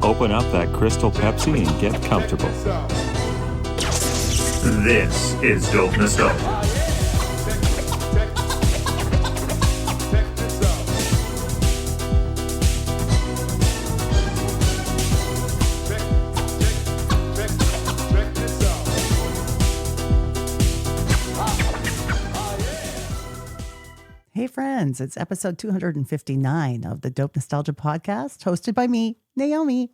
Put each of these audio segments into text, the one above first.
open up that Crystal Pepsi and get comfortable. This is Dope Nostalgia. Hey friends, it's episode 259 of the Dope Nostalgia podcast, hosted by me, Naomi.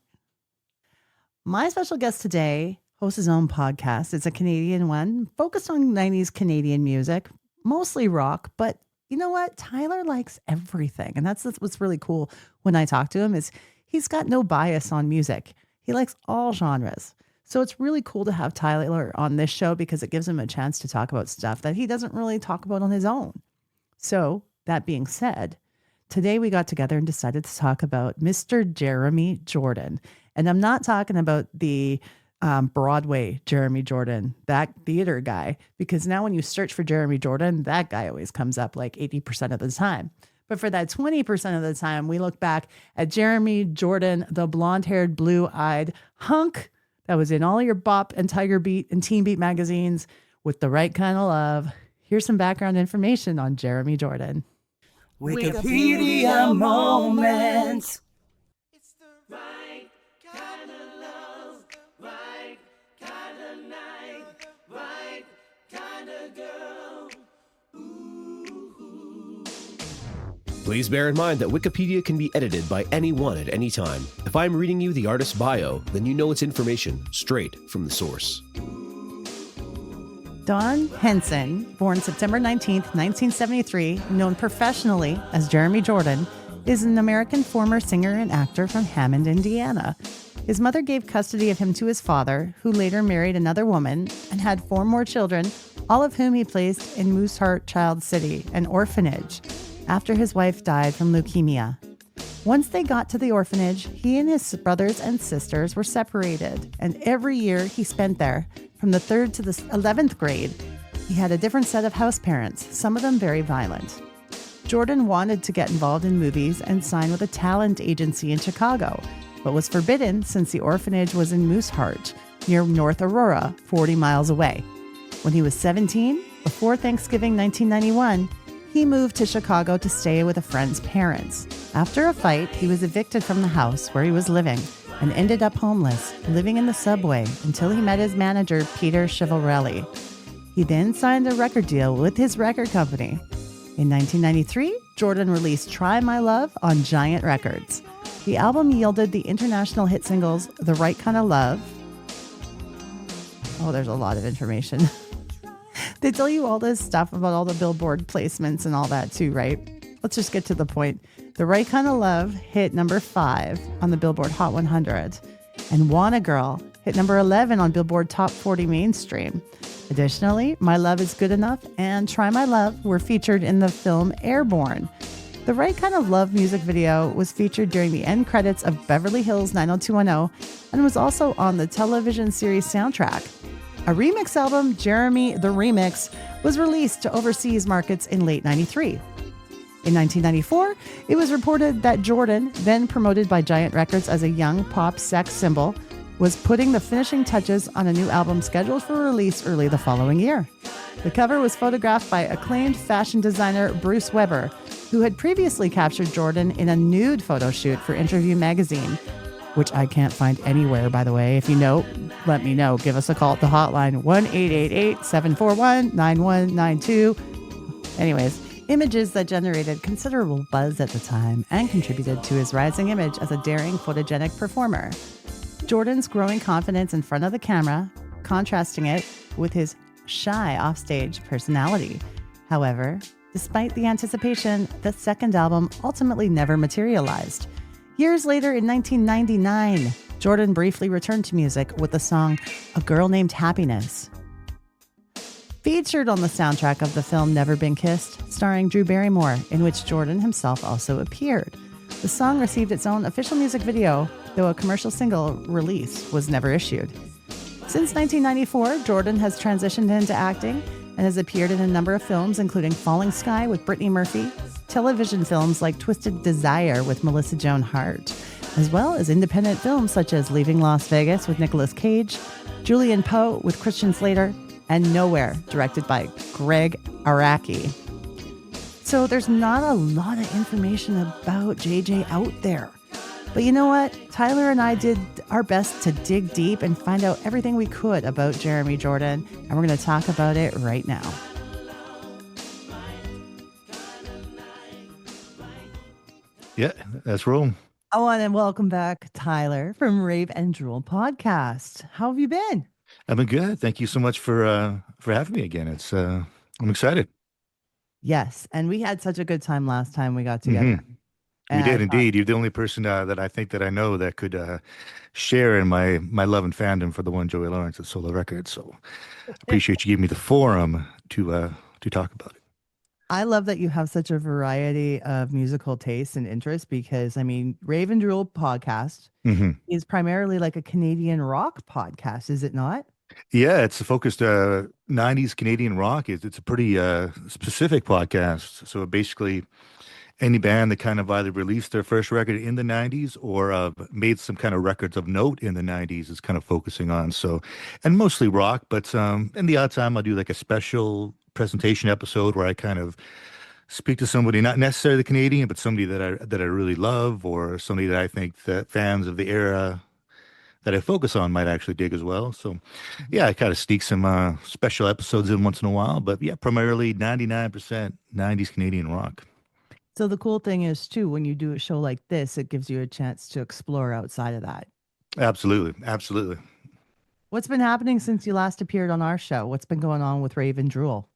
My special guest today hosts his own podcast. It's a Canadian one, focused on 90s Canadian music, mostly rock, but you know what? Tyler likes everything. And that's what's really cool when I talk to him is he's got no bias on music. He likes all genres. So it's really cool to have Tyler on this show because it gives him a chance to talk about stuff that he doesn't really talk about on his own. So that being said, today we got together and decided to talk about Mr. Jeremy Jordan. And I'm not talking about the Broadway Jeremy Jordan, that theater guy, because now when you search for Jeremy Jordan, that guy always comes up like 80% of the time. But for that 20% of the time, we look back at Jeremy Jordan, the blonde-haired, blue-eyed hunk that was in all your Bop and Tiger Beat and Teen Beat magazines with the right kind of love. Here's some background information on Jeremy Jordan. Wikipedia moment. It's the right kind of love, right kind of night, right kind of girl. Ooh. Please bear in mind that Wikipedia can be edited by anyone at any time. If I'm reading you the artist's bio, then you know it's information straight from the source. Don Henson, born September 19th, 1973, known professionally as Jeremy Jordan, is an American former singer and actor from Hammond, Indiana. His mother gave custody of him to his father, who later married another woman and had 4 more children, all of whom he placed in Mooseheart Child City, an orphanage, after his wife died from leukemia. Once they got to the orphanage, he and his brothers and sisters were separated, and every year he spent there, from the 3rd to the 11th grade, he had a different set of house parents, some of them very violent. Jordan wanted to get involved in movies and sign with a talent agency in Chicago, but was forbidden since the orphanage was in Mooseheart, near North Aurora, 40 miles away. When he was 17, before Thanksgiving 1991, he moved to Chicago to stay with a friend's parents. After a fight, he was evicted from the house where he was living and ended up homeless, living in the subway until he met his manager, Peter Chiavarelli. He then signed a record deal with his record company. In 1993, Jordan released Try My Love on Giant Records. The album yielded the international hit singles The Right Kind of Love. Oh, there's a lot of information. They tell you all this stuff about all the Billboard placements and all that too, right? Let's just get to the point. The Right Kind of Love hit number 5 on the Billboard Hot 100. And Wanna Girl hit number 11 on Billboard Top 40 Mainstream. Additionally, My Love Is Good Enough and Try My Love were featured in the film Airborne. The Right Kind of Love music video was featured during the end credits of Beverly Hills 90210 and was also on the television series soundtrack. A remix album, Jeremy the Remix, was released to overseas markets in late 93. In 1994, it was reported that Jordan, then promoted by Giant Records as a young pop sex symbol, was putting the finishing touches on a new album scheduled for release early the following year. The cover was photographed by acclaimed fashion designer Bruce Weber, who had previously captured Jordan in a nude photo shoot for Interview magazine, which I can't find anywhere, by the way. If you know, let me know. Give us a call at the hotline, 1-888-741-9192. Anyways, images that generated considerable buzz at the time and contributed to his rising image as a daring, photogenic performer. Jordan's growing confidence in front of the camera, contrasting it with his shy offstage personality. However, despite the anticipation, the second album ultimately never materialized. Years later, in 1999, Jordan briefly returned to music with the song A Girl Named Happiness. Featured on the soundtrack of the film Never Been Kissed, starring Drew Barrymore, in which Jordan himself also appeared. The song received its own official music video, though a commercial single release was never issued. Since 1994, Jordan has transitioned into acting and has appeared in a number of films, including Falling Sky with Brittany Murphy, television films like Twisted Desire with Melissa Joan Hart, as well as independent films such as Leaving Las Vegas with Nicolas Cage, Julian Poe with Christian Slater, and Nowhere, directed by Greg Araki. So there's not a lot of information about JJ out there. But you know what? Tyler and I did our best to dig deep and find out everything we could about Jeremy Jordan, and we're going to talk about it right now. Yeah, that's rolling. I want to welcome back Tyler from Rave and Drool Podcast. How have you been? I've been good. Thank you so much for having me again. It's I'm excited. Yes, and we had such a good time last time we got together. We did indeed. You're the only person that I think that I know that could share in my love and fandom for the one Joey Lawrence at Solo Records. So I appreciate you giving me the forum to talk about it. I love that you have such a variety of musical tastes and interests because, I mean, Rave and Drool Podcast is primarily like a Canadian rock podcast, is it not? Yeah, it's focused 90s Canadian rock. It's a pretty specific podcast. So basically, any band that kind of either released their first record in the 90s or made some kind of records of note in the 90s is kind of focusing on. So, and mostly rock, but in the odd time I'll do like a special presentation episode where I kind of speak to somebody, not necessarily Canadian, but somebody that I really love, or somebody that I think that fans of the era that I focus on might actually dig as well. So yeah, I kind of sneak some special episodes in once in a while, but yeah, primarily 99% 90s Canadian rock. So the cool thing is too, when you do a show like this, it gives you a chance to explore outside of that. Absolutely. What's been happening since you last appeared on our show? What's been going on with Rave and Drool?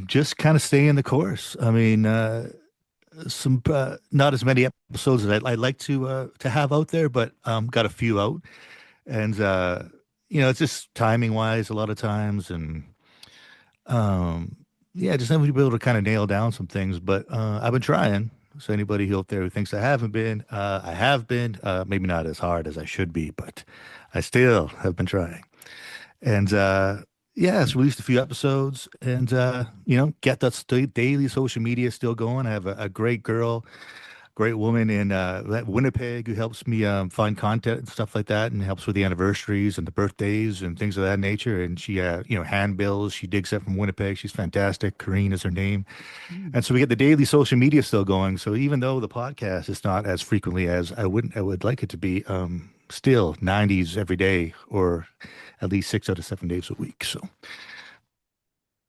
Just kind of staying the course. I mean, some not as many episodes as I'd like to have out there, but got a few out, and it's just timing wise a lot of times, and just having to be able to kind of nail down some things. But I've been trying. So anybody out there who thinks I haven't been, I have been. Maybe not as hard as I should be, but I still have been trying. And it's released a few episodes, and get that daily social media still going. I have a great girl, great woman in Winnipeg who helps me find content and stuff like that, and helps with the anniversaries and the birthdays and things of that nature. And she, handbills. She digs up from Winnipeg. She's fantastic. Corrine is her name. And so we get the daily social media still going. So even though the podcast is not as frequently as I would like it to be, still 90s every day, or at least 6 out of 7 days a week. So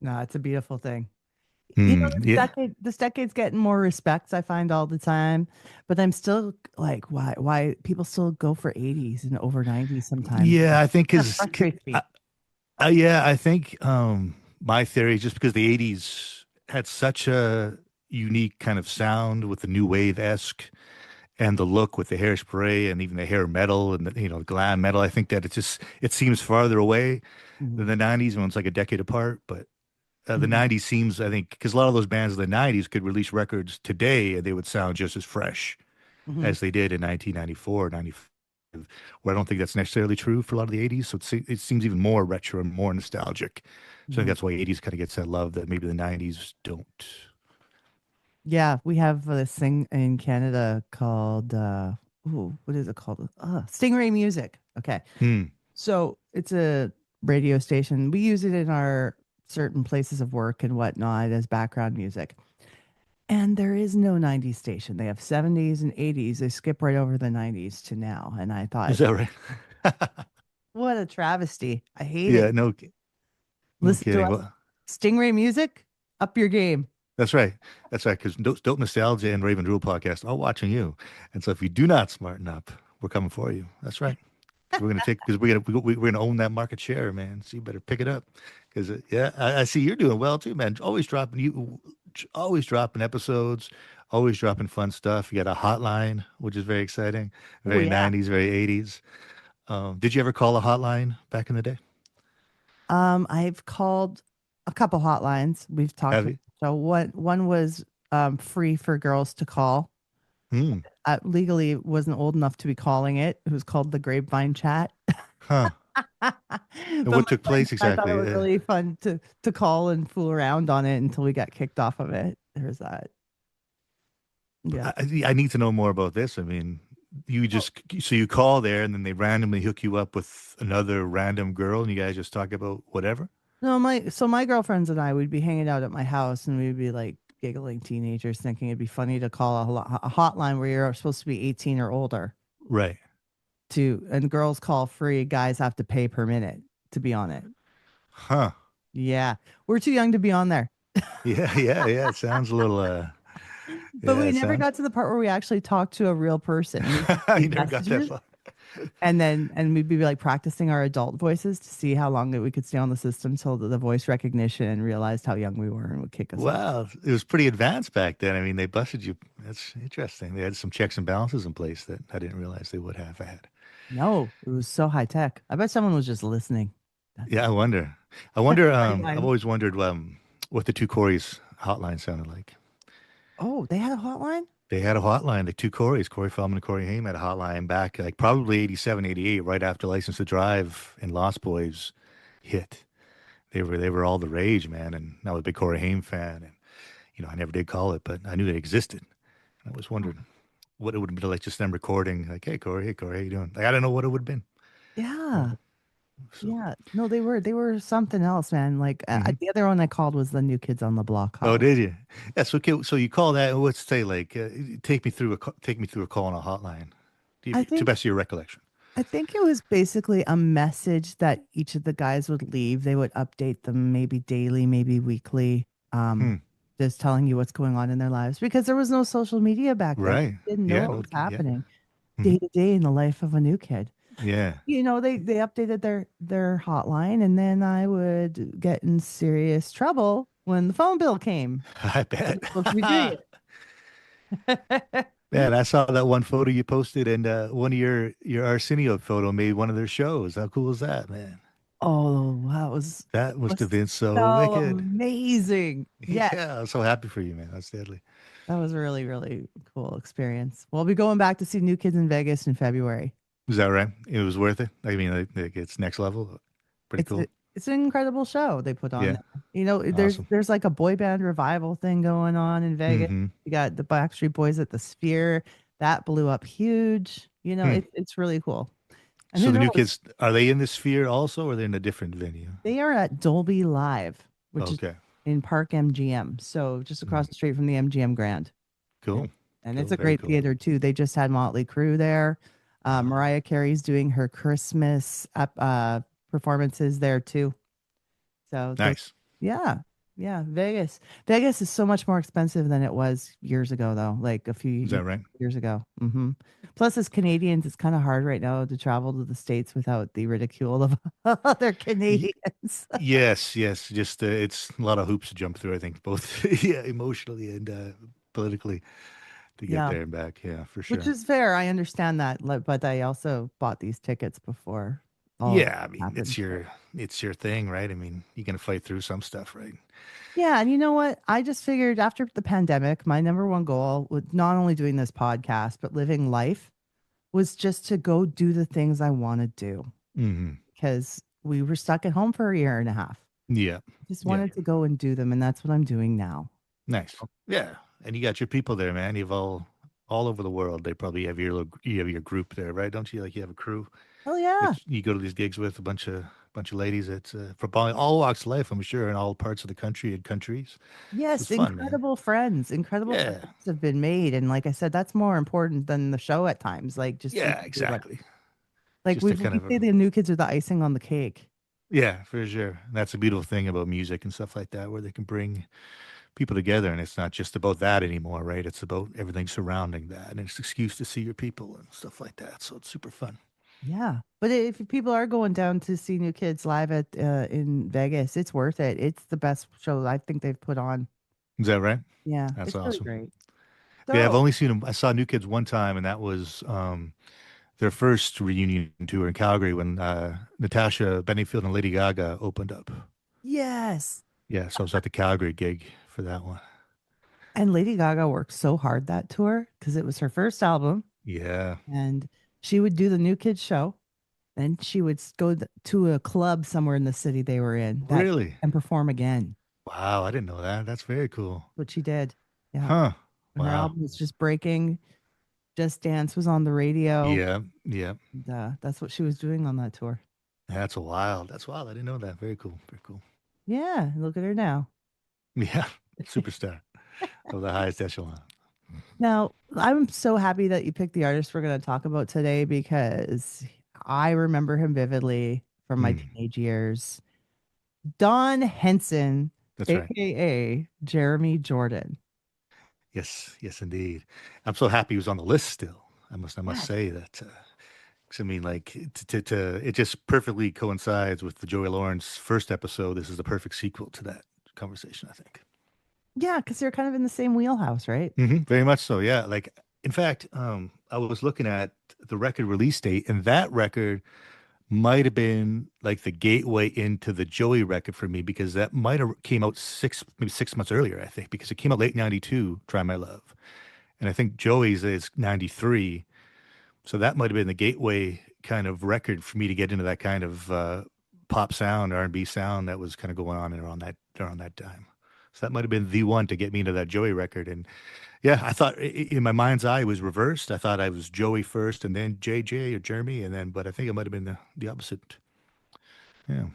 no, it's a beautiful thing. This decade's getting more respects, I find, all the time, but I'm still like, why people still go for 80s and over 90s sometimes. Yeah, I think because I think my theory is just because the 80s had such a unique kind of sound with the new wave-esque and the look with the hairspray and even the hair metal and the glam metal. I think that it seems farther away than the 90s when it's like a decade apart, but the 90s seems, I think, because a lot of those bands of the 90s could release records today and they would sound just as fresh as they did in 1994, 95, where I don't think that's necessarily true for a lot of the 80s. So it seems even more retro and more nostalgic. So I think that's why 80s kind of gets that love that maybe the 90s don't. Yeah, we have this thing in Canada called, what is it called? Stingray Music. Okay. So it's a radio station. We use it in our certain places of work and whatnot as background music. And there is no 90s station. They have 70s and 80s. They skip right over the 90s to now. And I thought, is that right? What a travesty. I hate it. Yeah, no Listen kidding. to us. Stingray Music, up your game. That's right. Because Dope Nostalgia and Rave and Drool Podcast are watching you. And so if you do not smarten up, we're coming for you. That's right. We're gonna own that market share, man. So you better pick it up. Because I see you're doing well too, man. Always dropping episodes, always dropping fun stuff. You got a hotline, which is very exciting. Very 90s, very 80s. Did you ever call a hotline back in the day? I've called a couple hotlines. We've talked. So one was free for girls to call. I legally wasn't old enough to be calling it. It was called the Grapevine Chat. Huh. And what took place exactly? I thought it was really fun to call and fool around on it until we got kicked off of it. There's that. Yeah. I need to know more about this. I mean, you just so you call there and then they randomly hook you up with another random girl and you guys just talk about whatever. No, my girlfriends and I would be hanging out at my house and we'd be like giggling teenagers, thinking it'd be funny to call a hotline where you're supposed to be 18 or older Right. and girls call free, guys have to pay per minute to be on it. Huh. Yeah, we're too young to be on there. Yeah. It sounds a little But yeah, we it never sounds got to the part where we actually talked to a real person. you never got that Messages, far. and we'd be like practicing our adult voices to see how long that we could stay on the system till the voice recognition and realized how young we were and would kick us off. Wow, it was pretty advanced back then. I mean, they busted you. That's interesting. They had some checks and balances in place that I didn't realize they would have had. No, it was so high tech. I bet someone was just listening. Yeah, I wonder. I've Line. always wondered what the two Corys hotline sounded like. Oh, they had a hotline? They had a hotline, the two Corys, Corey Feldman and Corey Haim had a hotline back like probably 87, 88, right after License to Drive and Lost Boys hit. They were all the rage, man. And I was a big Corey Haim fan. And, I never did call it, but I knew it existed. And I was wondering what it would have been like just them recording, like, hey, Corey, how you doing? Like, I don't know what it would have been. Yeah. So, Yeah. No, they were something else, man. Like the other one I called was the New Kids on the Block oh, hotline. did you? Yes. Okay. So you call that, what's say like, take me through a call on a hotline to I the think best of your recollection. I think it was basically a message that each of the guys would leave. They would update them maybe daily, maybe weekly, just telling you what's going on in their lives because there was no social media back then. Right. You didn't know Yeah. what No, was happening Mhm. day to day in the life of a new kid. Yeah. They updated their hotline, and then I would get in serious trouble when the phone bill came. I bet. Supposed to be doing it. Man, I saw that one photo you posted, and one of your Arsenio photo made one of their shows. How cool is that, man? Oh, That must have been so so wicked. amazing. Yeah, Yeah, I'm so happy for you, man. That's deadly. that was a really, really cool experience. We'll be going back to see New Kids in Vegas in February. Is that right? It was worth it. I mean, like it's next level. Pretty cool. It's an incredible show they put on Yeah. there. Awesome. There's like a boy band revival thing going on in Vegas. Mhm. You got the Backstreet Boys at the Sphere. That blew up huge. It's really cool. And So who the new knows? kids, are they in the Sphere also, or are they in a different venue? They are at Dolby Live, which is Okay, in Park MGM. So just across the street from the MGM Grand. cool. And Cool, it's a very great cool. theater too. They just had Motley Crue there. Mariah Carey's doing her Christmas performances there too. So Nice. yeah, Vegas. Vegas is so much more expensive than it was years ago, though. Like a few Is that right? years ago. Plus, as Canadians, it's kind of hard right now to travel to the States without the ridicule of other Canadians. Yes. Just it's a lot of hoops to jump through. I think both, yeah, emotionally and politically to get Yeah. there and back. Yeah, for sure. Which is fair. I understand that, but I also bought these tickets before. all Yeah, I mean, happened. it's your thing, right? I mean, you're gonna fight through some stuff, right? Yeah, and you know what? I just figured after the pandemic, my number one goal with not only doing this podcast but living life was just to go do the things I want to do Mm-hmm. because we were stuck at home for a year and a half. Yeah, Just Yeah. wanted to go and do them, and that's what I'm doing now. nice. Yeah, and you got your people there, man. You've all over the world. They probably have you have your group there, right? Don't you? Like you have a crew. Oh yeah, You go to these gigs with a bunch of ladies. It's from all walks of life, I'm sure, in all parts of the country and countries. yes, It's fun, man. incredible friends. Incredible Yeah. friends have been made, and like I said, that's more important than the show at times. Like just Yeah, exactly. Like Just we to kind of say the new kids are the icing on the cake. Yeah, for sure. And that's a beautiful thing about music and stuff like that, where they can bring people together, and it's not just about that anymore, right? It's about everything surrounding that, and it's an excuse to see your people and stuff like that. So it's super fun. Yeah, but if people are going down to see New Kids live at in Vegas, it's worth it. It's the best show I think they've put on. Is that right? Yeah, That's it's really awesome. great. Yeah, I've So- only seen them. I saw New Kids one time, and that was their first reunion tour in Calgary when Natasha Bedingfield and Lady Gaga opened up. yes, Yeah, so I was at the Calgary gig for that one. and Lady Gaga worked so hard that tour because it was her first album, Yeah. and she would do the New Kids show, then she would go to a club somewhere in the city they were in, Really? and perform again. Wow, I didn't know that. That's very cool. What she did, yeah. Huh. And her Wow. album was just breaking. Just Dance was on the radio. Yeah, yeah. And, that's what she was doing on that tour. That's wild. That's wild. I didn't know that. Very cool. Very cool. Yeah, look at her now. Yeah, superstar of the highest echelon. Now, I'm so happy that you picked the artist we're going to talk about today because I remember him vividly from my teenage years. Don Henson, That's right. aka Jeremy Jordan. Yes, yes, indeed. I'm so happy he was on the list still. I must Yes. say that. 'Cause I mean, like, it just perfectly coincides with the Joey Lawrence first episode. This is the perfect sequel to that conversation, I think. Yeah, because they're kind of in the same wheelhouse, right? Very much so. Yeah. Like, in fact, I was looking at the record release date, and that record might have been like the gateway into the Joey record for me because that might have came out maybe 6 months earlier, I think, because it came out late 92, Try My Love. And I think Joey's is 93. So that might have been the gateway kind of record for me to get into that kind of pop sound, R&B sound that was kind of going on around that time. So that might have been the one to get me into that Joey record. And yeah, I thought in my mind's eye it was reversed. I thought I was Joey first and then JJ or Jeremy, and then, but I think it might have been the opposite. Yeah.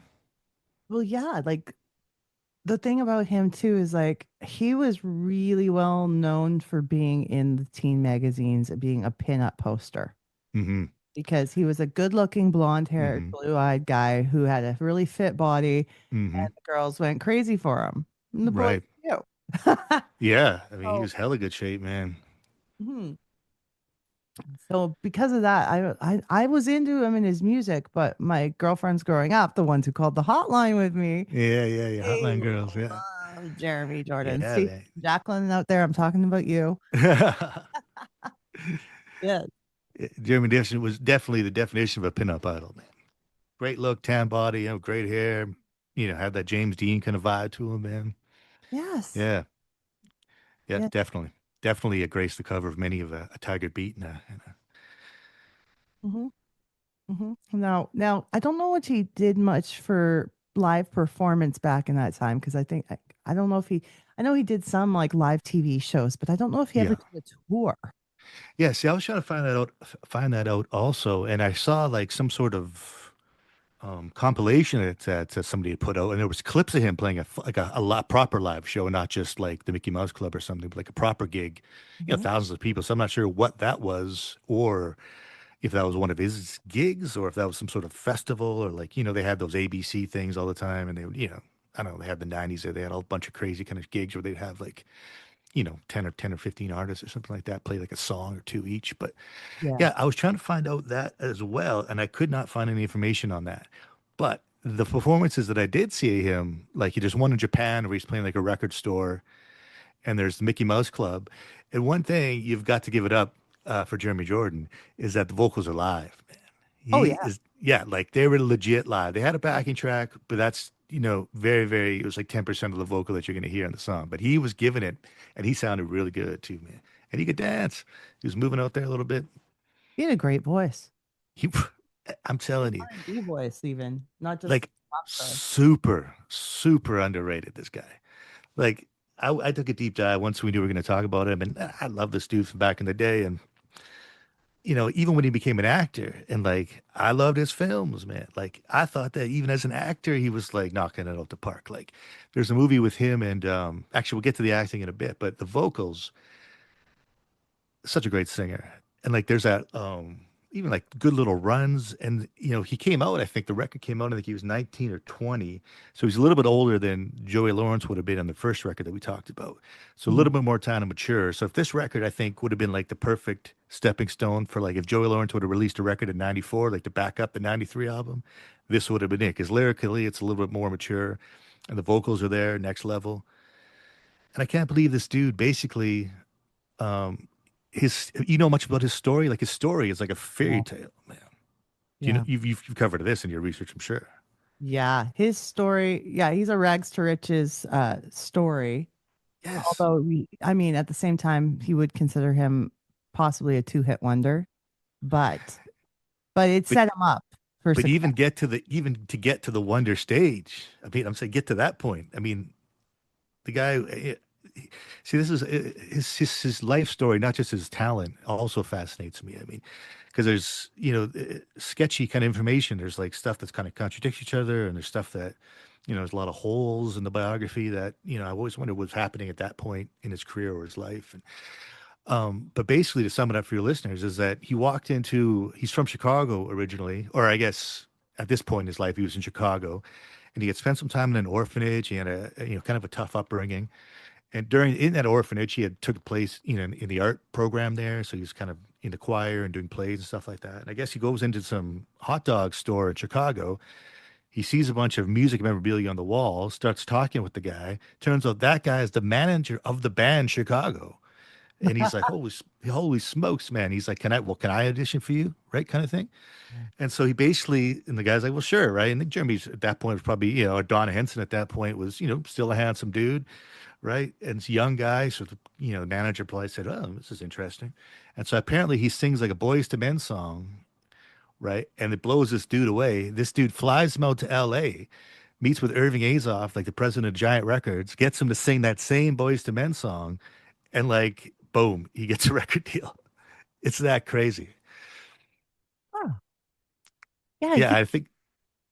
Well, yeah, like the thing about him too is like he was really well known for being in the teen magazines and being a pinup poster Mm-hmm. because he was a good-looking, blonde-haired, blue-eyed guy who had a really fit body, Mm-hmm. and the girls went crazy for him. And the boys Right. too. Yeah. I mean, he So, was hella good shape, man. mhm. So because of that, I was into him and his music, but my girlfriends growing up, the ones who called the hotline with me, Yeah. they Hotline Girls. Yeah. love Jeremy Jordan. Yeah, See, man. Jacqueline out there, I'm talking about you. Yeah. Jeremy Dixon was definitely the definition of a pinup idol, man. Great look, tan body, great hair. Had that James Dean kind of vibe to him, man. Yes. Yeah, Yeah. definitely graced the cover of many of a Tiger Beat. hmm Now, I don't know if he did much for live performance back in that time because I don't know if I know he did some like live TV shows, but I don't know if he ever Yeah. did a tour. Yeah, see, I was trying to find that out also, and I saw like some sort of compilation that somebody had put out, and there was clips of him playing a lot proper live show, not just like the Mickey Mouse Club or something, but like a proper gig, Mhm. thousands of people. So I'm not sure what that was, or if that was one of his gigs, or if that was some sort of festival, or like they had those ABC things all the time, and they would I don't know, they had the '90s there, they had a bunch of crazy kind of gigs where they'd have like 10 or 15 artists or something like that play like a song or two each. But Yeah. yeah, I was trying to find out that as well, and I could not find any information on that. But the performances that I did see him, like there's one in Japan where he's playing like a record store, and there's the Mickey Mouse Club. And one thing you've got to give it up for Jeremy Jordan is that the vocals are live, man. Oh He yeah. is, yeah, like they were legit live. They had a backing track, but that's, very, very, it was like 10% of the vocal that you're going to hear in the song. But he was giving it, and he sounded really good too, man. And he could dance. He was moving out there a little bit. He had a great voice. He, I'm telling you, R&B voice even, not just like pop star. super, super underrated, this guy. Like, I took a deep dive once we knew we were going to talk about him, and I love this dude from back in the day. And even when he became an actor, and like I loved his films, man. Like I thought that even as an actor, he was like knocking it out the park. Like there's a movie with him, and actually we'll get to the acting in a bit, but the vocals, such a great singer. And like there's that even like good little runs. And he came out, I think the record came out, I think he was 19 or 20. So he's a little bit older than Joey Lawrence would have been on the first record that we talked about. So a little bit more time to mature. So if this record, I think, would have been like the perfect stepping stone for like if Joey Lawrence would have released a record in 94, like to back up the 93 album, this would have been it. Because lyrically it's a little bit more mature and the vocals are there, next level. And I can't believe this dude basically um much about his story? Like his story is like a fairy Yeah. tale, man. Yeah. You've covered this in your research, I'm sure. Yeah. His story. Yeah. He's a rags to riches story. Yes. Although, I mean, at the same time, he would consider him possibly a two-hit wonder, but it set him up for But success. even to get to the wonder stage, I mean, I'm saying get to that point. I mean, the guy, see, this is his life story, not just his talent, also fascinates me. I mean, because there's sketchy kind of information. There's like stuff that's kind of contradicts each other, and there's stuff that there's a lot of I in the biography that I always wondered what's happening at that point in his career or his life. And but basically, to sum it up for your listeners, is that he's from Chicago originally, or I guess at this point in his life, he was in Chicago, and he had spent some time in an orphanage. He had kind of a tough upbringing. And in that orphanage, he had took place, in the art program there. So he was kind of in the choir and doing plays and stuff like that. And I guess he goes into some hot dog store in Chicago. He sees a bunch of music memorabilia on the wall, starts talking with the guy. Turns out that guy is the manager of the band Chicago. And he's like, holy smokes, man. He's like, can I audition for you? Right. Kind of thing. And so and the guy's like, well, sure. Right. And I think Jeremy's at that point was probably, Don Henson at that point was, still a handsome dude. Right. And it's a young guy. So, the manager probably said, oh, this is interesting. And so apparently he sings like a Boys to Men song. Right. And it blows this dude away. This dude flies him out to LA, meets with Irving Azoff, like the president of Giant Records, gets him to sing that same Boys to Men song. And like, boom, he gets a record deal. It's that crazy. Oh. Yeah. Yeah. I think,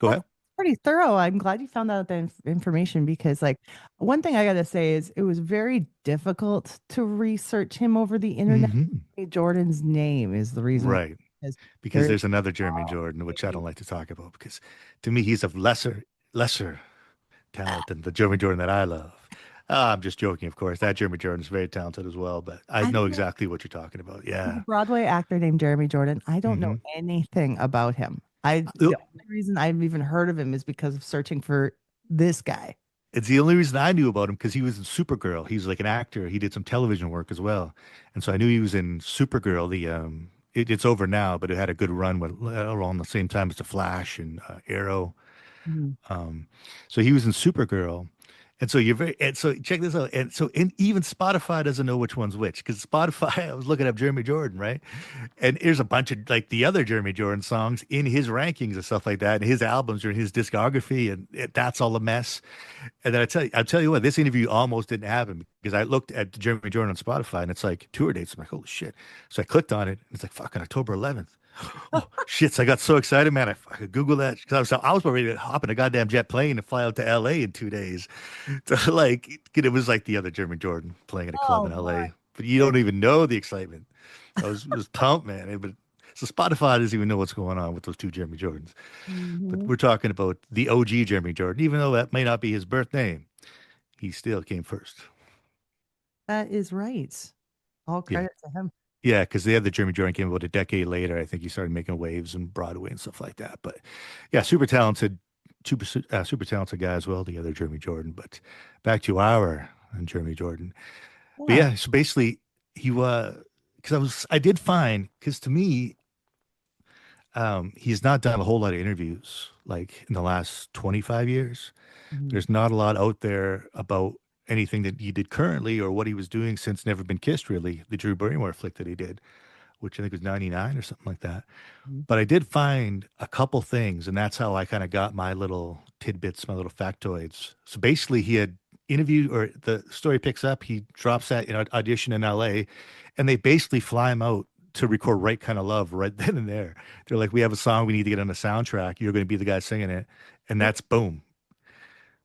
go ahead. Pretty thorough. I'm glad you found out the information because, like, one thing I got to say is it was very difficult to research him over the internet. Jordan's name is the reason. Right. Because there's another Jeremy Jordan, which I don't like to talk about because to me, he's of lesser talent than the Jeremy Jordan that I love. I'm just joking, of course. That Jeremy Jordan is very talented as well, but I know exactly what you're talking about. Yeah. A Broadway actor named Jeremy Jordan. I don't know anything about him. The only reason I've even heard of him is because of searching for this guy. It's the only reason I knew about him because he was in Supergirl. He was like an actor. He did some television work as well. And so I knew he was in Supergirl. It's over now, but it had a good run around the same time as The Flash and Arrow. So he was in Supergirl. And so so check this out. And so even Spotify doesn't know which one's which because Spotify, I was looking up Jeremy Jordan, right? And there's a bunch of like the other Jeremy Jordan songs in his rankings and stuff like that. And his albums are in his discography and that's all a mess. And then I'll tell you what, this interview almost didn't happen because I looked at Jeremy Jordan on Spotify and it's like tour dates. I'm like, holy shit. So I clicked on it and it's like fucking October 11th. Oh shit! So I got so excited, man. I Googled that because I was ready to hop in a goddamn jet plane and fly out to LA in 2 days. So like it was like the other Jeremy Jordan playing at a club in LA, but you don't even know the excitement. It was pumped, man. But so Spotify doesn't even know what's going on with those two Jeremy Jordans. But we're talking about the OG Jeremy Jordan, even though that may not be his birth name, he still came first. That is right. All credit to him. Yeah, because the other Jeremy Jordan came about a decade later. I think he started making waves in Broadway and stuff like that. But yeah, super talented guy as well, the other Jeremy Jordan. But back to our Jeremy Jordan. Yeah. But yeah, so basically he was, because I did find, because to me, he's not done a whole lot of interviews like in the last 25 years. There's not a lot out there about anything that he did currently or what he was doing since Never Been Kissed, really, the Drew Barrymore flick that he did, which I think was 99 or something like that. But I did find a couple things, and that's how I kind of got my little tidbits, my little factoids. So basically he had interviewed, or the story picks up, he drops that audition in LA, and they basically fly him out to record Right Kind of Love right then and there. They're like, we have a song we need to get on the soundtrack. You're going to be the guy singing it. And that's boom.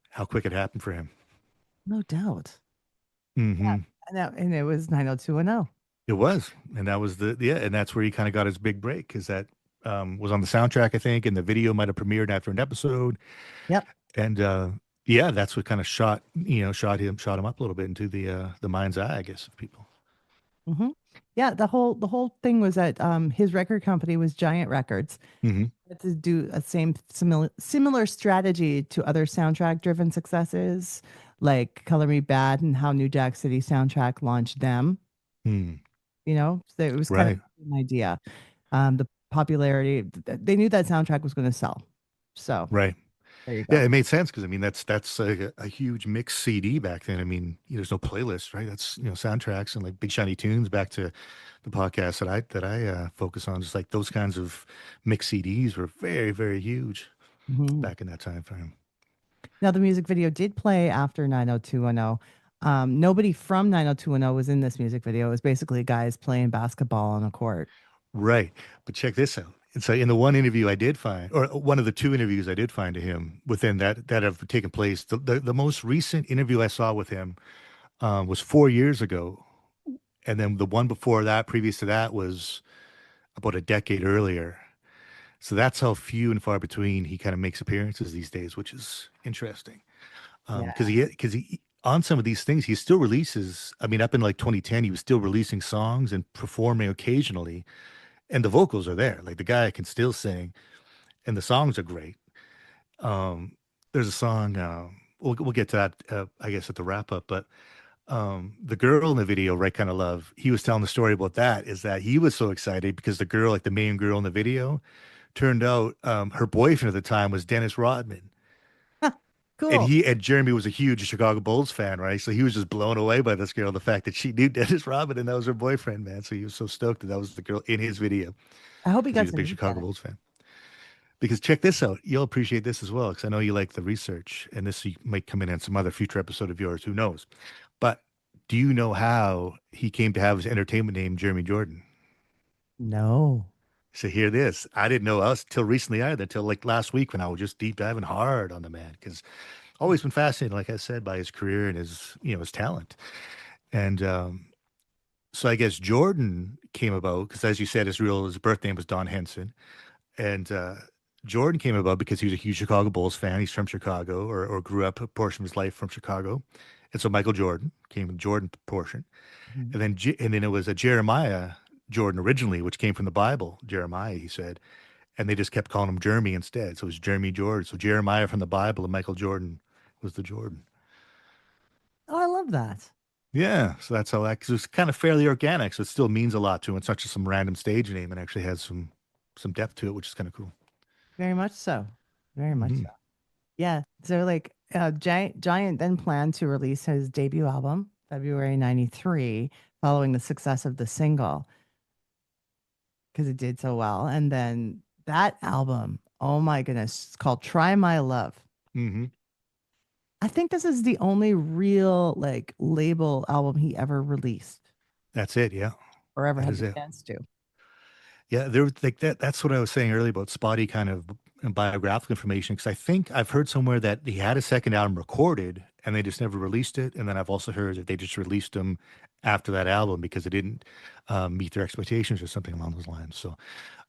How quick it happened for him. No doubt. Yeah. And it was 90210. It was. And that was and that's where he kind of got his big break because that was on the soundtrack, I think, and the video might have premiered after an episode. Yep. And that's what kind of shot him up a little bit into the mind's eye, I guess, of people. Yeah, the whole thing was that his record company was Giant Records. To do a similar strategy to other soundtrack driven successes like Color Me Bad and how New Jack City soundtrack launched them. So it was kind of an idea. The popularity, they knew that soundtrack was going to sell. So right. There you go. Yeah, it made sense because I mean that's a huge mix CD back then. I mean, there's no playlist, right? That's soundtracks and like Big Shiny Tunes. Back to the podcast that I focus on, just like those kinds of mix CDs were very, very huge back in that time frame. Now the music video did play after 90210. Nobody from 90210 was in this music video. It was basically guys playing basketball on a court. Right. But check this out. And so in the one interview I did find, or one of the two interviews I did find to him within that have taken place, the most recent interview I saw with him was 4 years ago. And then the one before that, previous to that, was about a decade earlier. So that's how few and far between he kind of makes appearances these days, which is interesting. Yeah. Because he on some of these things, he still releases. I mean, up in like 2010, he was still releasing songs and performing occasionally, and the vocals are there. Like the guy can still sing, and the songs are great. There's a song. We'll get to that, I guess, at the wrap up. But the girl in the video, Right Kind of Love, he was telling the story about that. Is that he was so excited because the girl, like the main girl in the video, turned out her boyfriend at the time was Dennis Rodman. Cool. And Jeremy was a huge Chicago Bulls fan, right? So he was just blown away by this girl, the fact that she knew Dennis Rodman and that was her boyfriend, man. So he was so stoked that that was the girl in his video. I hope he 'Cause got he's a to big meet Chicago that. Bulls fan. Because check this out, you'll appreciate this as well, because I know you like the research, and this might come in some other future episode of yours. Who knows? But do you know how he came to have his entertainment name, Jeremy Jordan? No. So hear this. I didn't know us till recently either, till like last week when I was just deep diving hard on the man, because always been fascinated, like I said, by his career and his, his talent. And so I guess Jordan came about because, as you said, his birth name was Don Henson, and Jordan came about because he was a huge Chicago Bulls fan. He's from Chicago, or grew up a portion of his life from Chicago, and so Michael Jordan came with Jordan portion, Mhm. and then it was a Jeremiah Jordan originally, which came from the Bible. Jeremiah, he said, and they just kept calling him Jeremy instead. So it was Jeremy Jordan. So Jeremiah from the Bible and Michael Jordan was the Jordan. Oh, I love that. Yeah, so that's how that, because it's kind of fairly organic, so it still means a lot to him. It's not just some random stage name; it actually has some depth to it, which is kind of cool. Very much so. Very much Mhm. so. Yeah. So like Giant then planned to release his debut album February 93 following the success of the single because it did so well. And then that album, oh my goodness, it's called Try My Love. Mm-hmm. I think this is the only real like label album he ever released That's it. Yeah, or ever that had is the it. chance to. Yeah, there was like that. That's what I was saying earlier about spotty kind of biographical information. Because I think I've heard somewhere that he had a second album recorded and they just never released it. And then I've also heard that they just released them after that album because it didn't meet their expectations or something along those lines. So,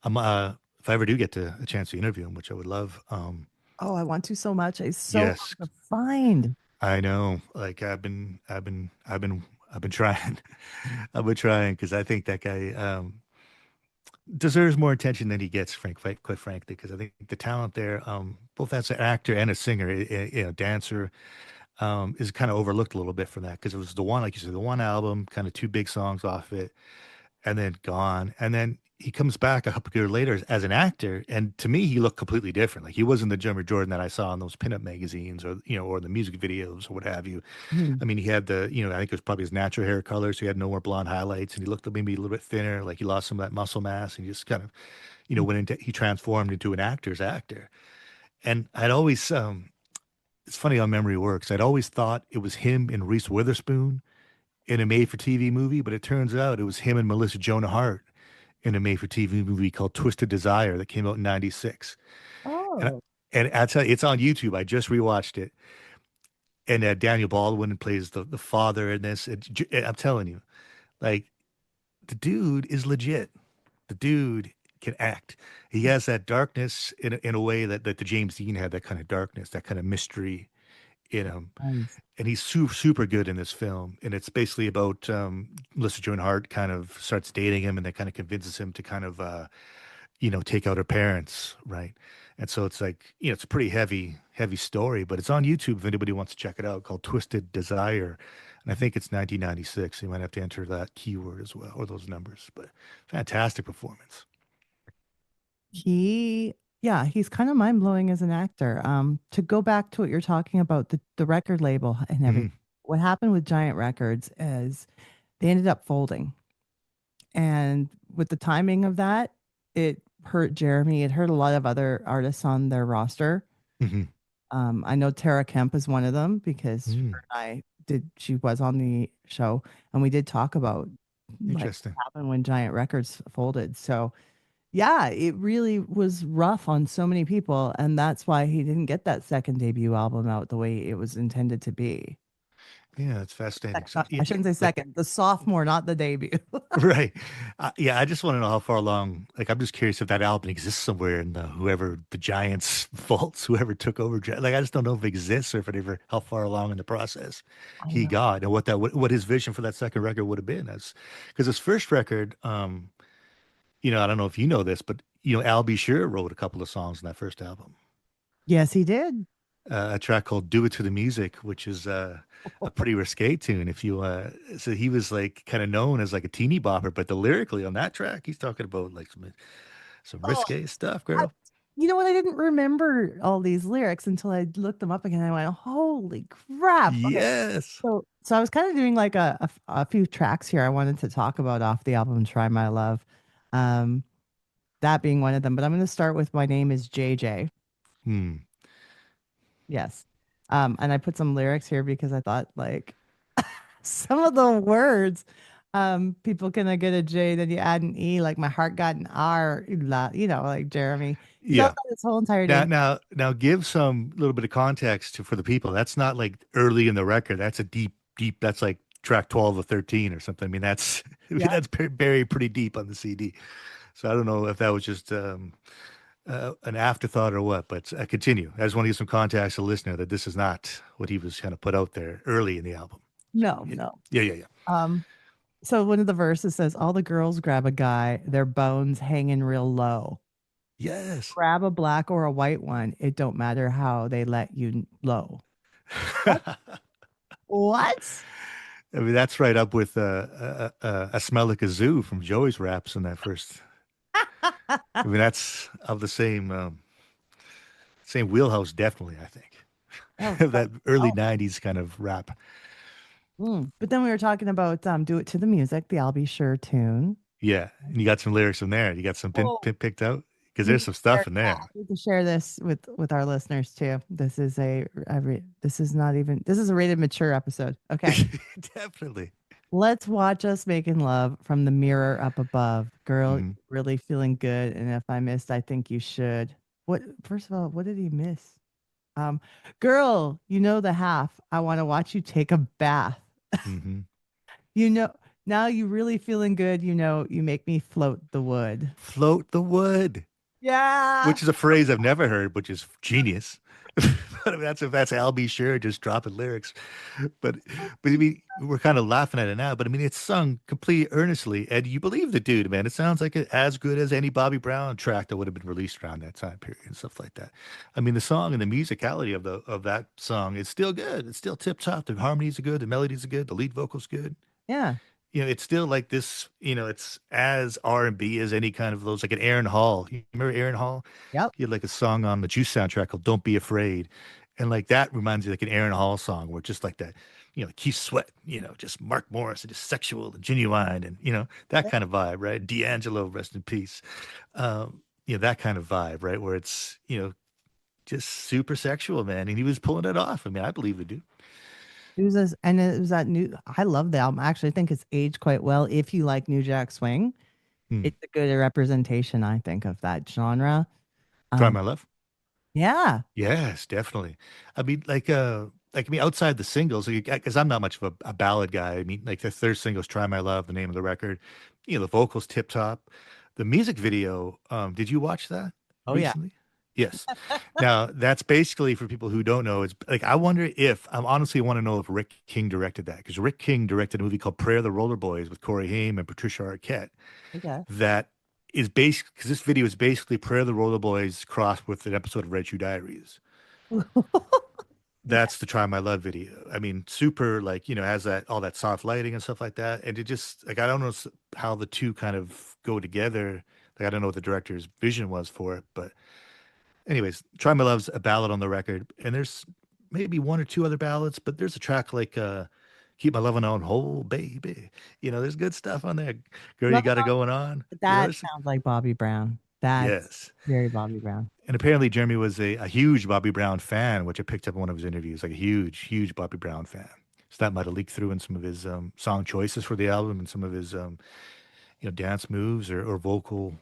if I ever do get a chance to interview him, which I would love, Oh, I want to so much. It's so yes, hard to find. I know. Like I've been trying. I've been trying because I think that guy deserves more attention than he gets, quite frankly, because I think the talent there, both as an actor and a singer, dancer, is kind of overlooked a little bit from that because it was the one, like you said, the one album, kind of two big songs off it, and then gone. And then he comes back a couple years later as an actor, and to me, he looked completely different. Like he wasn't the Jimmer Jordan that I saw in those pinup magazines, or or the music videos or what have you. Mhm. I mean, he had the, I think it was probably his natural hair color, so he had no more blonde highlights, and he looked maybe a little bit thinner, like he lost some of that muscle mass, and he just kind of, he transformed into an actor's actor. And I'd always, it's funny how memory works. I'd always thought it was him and Reese Witherspoon in a made-for-TV movie, but it turns out it was him and Melissa Joan Hart in a made-for-TV movie called Twisted Desire that came out in '96. And, Oh, and I tell you, it's on YouTube. I just rewatched it. And Daniel Baldwin plays the father in this. I'm telling you, like, the dude is legit. The dude can act. He has that darkness in a way that the James Dean had, that kind of darkness, that kind of mystery in him. nice. And he's super good in this film. And it's basically about Melissa Joan Hart kind of starts dating him and then kind of convinces him to kind of, take out her parents, right? And so it's like, it's a pretty heavy story, but it's on YouTube if anybody wants to check it out, called Twisted Desire. And I think it's 1996. So you might have to enter that keyword as well, or those numbers, but fantastic performance. Yeah, he's kind of mind blowing as an actor. To go back to what you're talking about, the record label and everything. Mhm. What happened with Giant Records is they ended up folding. And with the timing of that, it hurt Jeremy. It hurt a lot of other artists on their roster. Mhm. I know Tara Kemp is one of them because her Mm. and I she was on the show, and we did talk about like what Interesting. happened when Giant Records folded. So yeah, it really was rough on so many people, and that's why he didn't get that second debut album out the way it was intended to be. Yeah, it's fascinating. So, yeah, I shouldn't say like second, the sophomore, not the debut. right. Yeah, I just want to know how far along. Like, I'm just curious if that album exists somewhere in whoever the Giants vaults, whoever took over. Like, I just don't know if it exists or if it ever how far along in the process I he know. got and what his vision for that second record would have been. As because his first record, I don't know if you know this, but Al B. Sure wrote a couple of songs in that first album. Yes, he did. A track called "Do It to the Music," which is a pretty risque tune. If you so he was like kind of known as like a teeny bopper, but the lyrically on that track, he's talking about like some Oh, risque stuff, I, girl. you know what? I didn't remember all these lyrics until I looked them up again. I went, "Holy crap!" Okay, Yes. so I was kind of doing like a few tracks here I wanted to talk about off the album "Try My Love," um, that being one of them. But I'm going to start with "My Name Is JJ." Hmm. Yes, and I put some lyrics here because I thought like some of the words, people can get a J, then you add an E, like my heart got an R, like Jeremy. Spelled Yeah. out his whole entire Now, name. now, give some little bit of context for the people. That's not like early in the record. That's a deep, deep. That's like track 12 or 13 or something. I mean, that's Yeah. that's buried pretty deep on the CD. So I don't know if that was just an afterthought or what, but I continue. I just want to give some context to the listener that this is not what he was kind of put out there early in the album. No, Yeah, no. yeah, yeah, yeah. Um, so one of the verses says, "All the girls grab a guy, their bones hanging real low. Yes. Grab a black or a white one. It don't matter how they let you low." What? What? I mean, that's right up with a smell like a zoo from Joey's raps in that first. I mean, that's of the same wheelhouse, definitely. I Oh, think that early oh. '90s kind of rap. But then we were talking about "Do It to the Music," the I'll Be Sure tune. Yeah, and you got some lyrics in there. You got some Oh, picked out because need there's to some share, stuff in yeah, there. need to share this with our listeners too. This is this is not even this is a rated mature episode. Okay. Definitely. Let's watch us making love from the mirror up above. Girl, Mhm. really feeling good. And if I missed, I think you should. What first of all, what did he miss? Um, Girl, you know the half. I want to watch you take a bath. Mm-hmm. You know, now you really feeling good. You know, you make me float the wood. Float the wood, Yeah. which is a phrase I've never heard, which is genius. But I mean, that's if that's Al B. Sure just dropping lyrics. But I mean, we're kind of laughing at it now. But I mean, it's sung completely earnestly, and you believe the dude, man. It sounds like as good as any Bobby Brown track that would have been released around that time period and stuff like that. I mean, the song and the musicality of that song is still good. It's still tip top. The harmonies are good. The melodies are good. The lead vocal's good. Yeah. It's still like this, it's as R&B as any kind of those, like an Aaron Hall. You remember Aaron Hall? Yep. He had like a song on the Juice soundtrack called Don't Be Afraid. And like that reminds you like an Aaron Hall song where just like that, Keith Sweat, just Mark Morris and just sexual and genuine and, that kind of vibe, right? D'Angelo, rest in peace. That kind of vibe, right? Where it's, just super sexual, man. And he was pulling it off. I mean, I believe the dude. And it was that new. I love the album. I actually think it's aged quite well. If you like New Jack Swing, Hmm. it's a good representation, I think, of that genre. Try Um, My Love. yeah, Yes, definitely. I mean, outside the singles, because I'm not much of a ballad guy. I mean, like the third single's "Try My Love," the name of the record. The vocals tip top. The music video. Did you watch that oh yeah, recently? Yes. Now that's basically for people who don't know. It's like I wonder if I honestly want to know if Rick King directed that because Rick King directed a movie called "Prayer of the Roller Boys" with Corey Haim and Patricia Arquette. okay. That is based because this video is basically Prayer of the Roller Boys crossed with an episode of Red Shoe Diaries. That's the Try My Love video. I mean, super like, has that all that soft lighting and stuff like that. And it just like I don't know how the two kind of go together. Like I don't know what the director's vision was for it, but anyways, Try My Love's a ballad on the record, and there's maybe one or two other ballads, but there's a track like Keep My Lovin' On Hold, Baby. There's good stuff on there. Girl, you Love got it going on. that There's sounds like Bobby Brown. That's yes. very Bobby Brown. And apparently Jeremy was a huge Bobby Brown fan, which I picked up in one of his interviews, like a huge, huge Bobby Brown fan. So that might have leaked through in some of his song choices for the album and some of his dance moves or vocal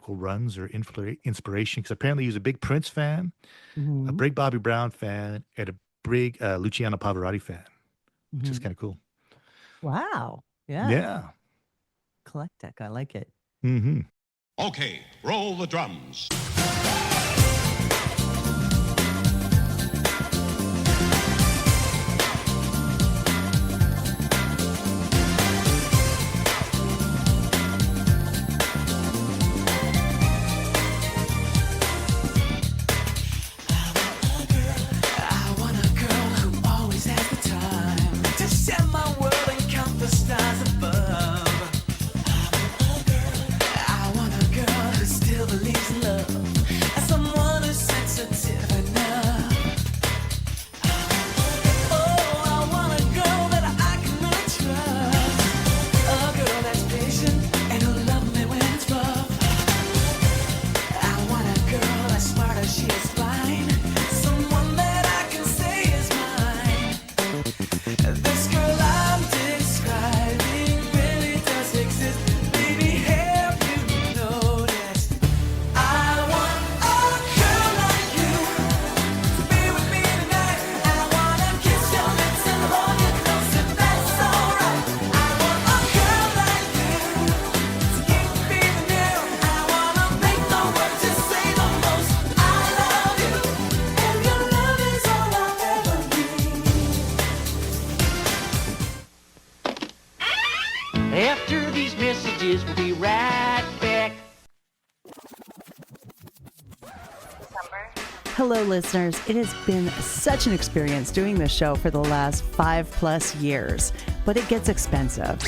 runs or inspiration. Because apparently he was a big Prince fan, a big Bobby Brown fan, and a big Luciano Pavarotti fan, which is kind of cool. Wow. Yeah. Yeah. Eclectic. I like it. Mm-hmm. Okay, roll the drums. After these messages, we'll be right back. Hello, listeners. It has been such an experience doing this show for the last 5+ years, but it gets expensive.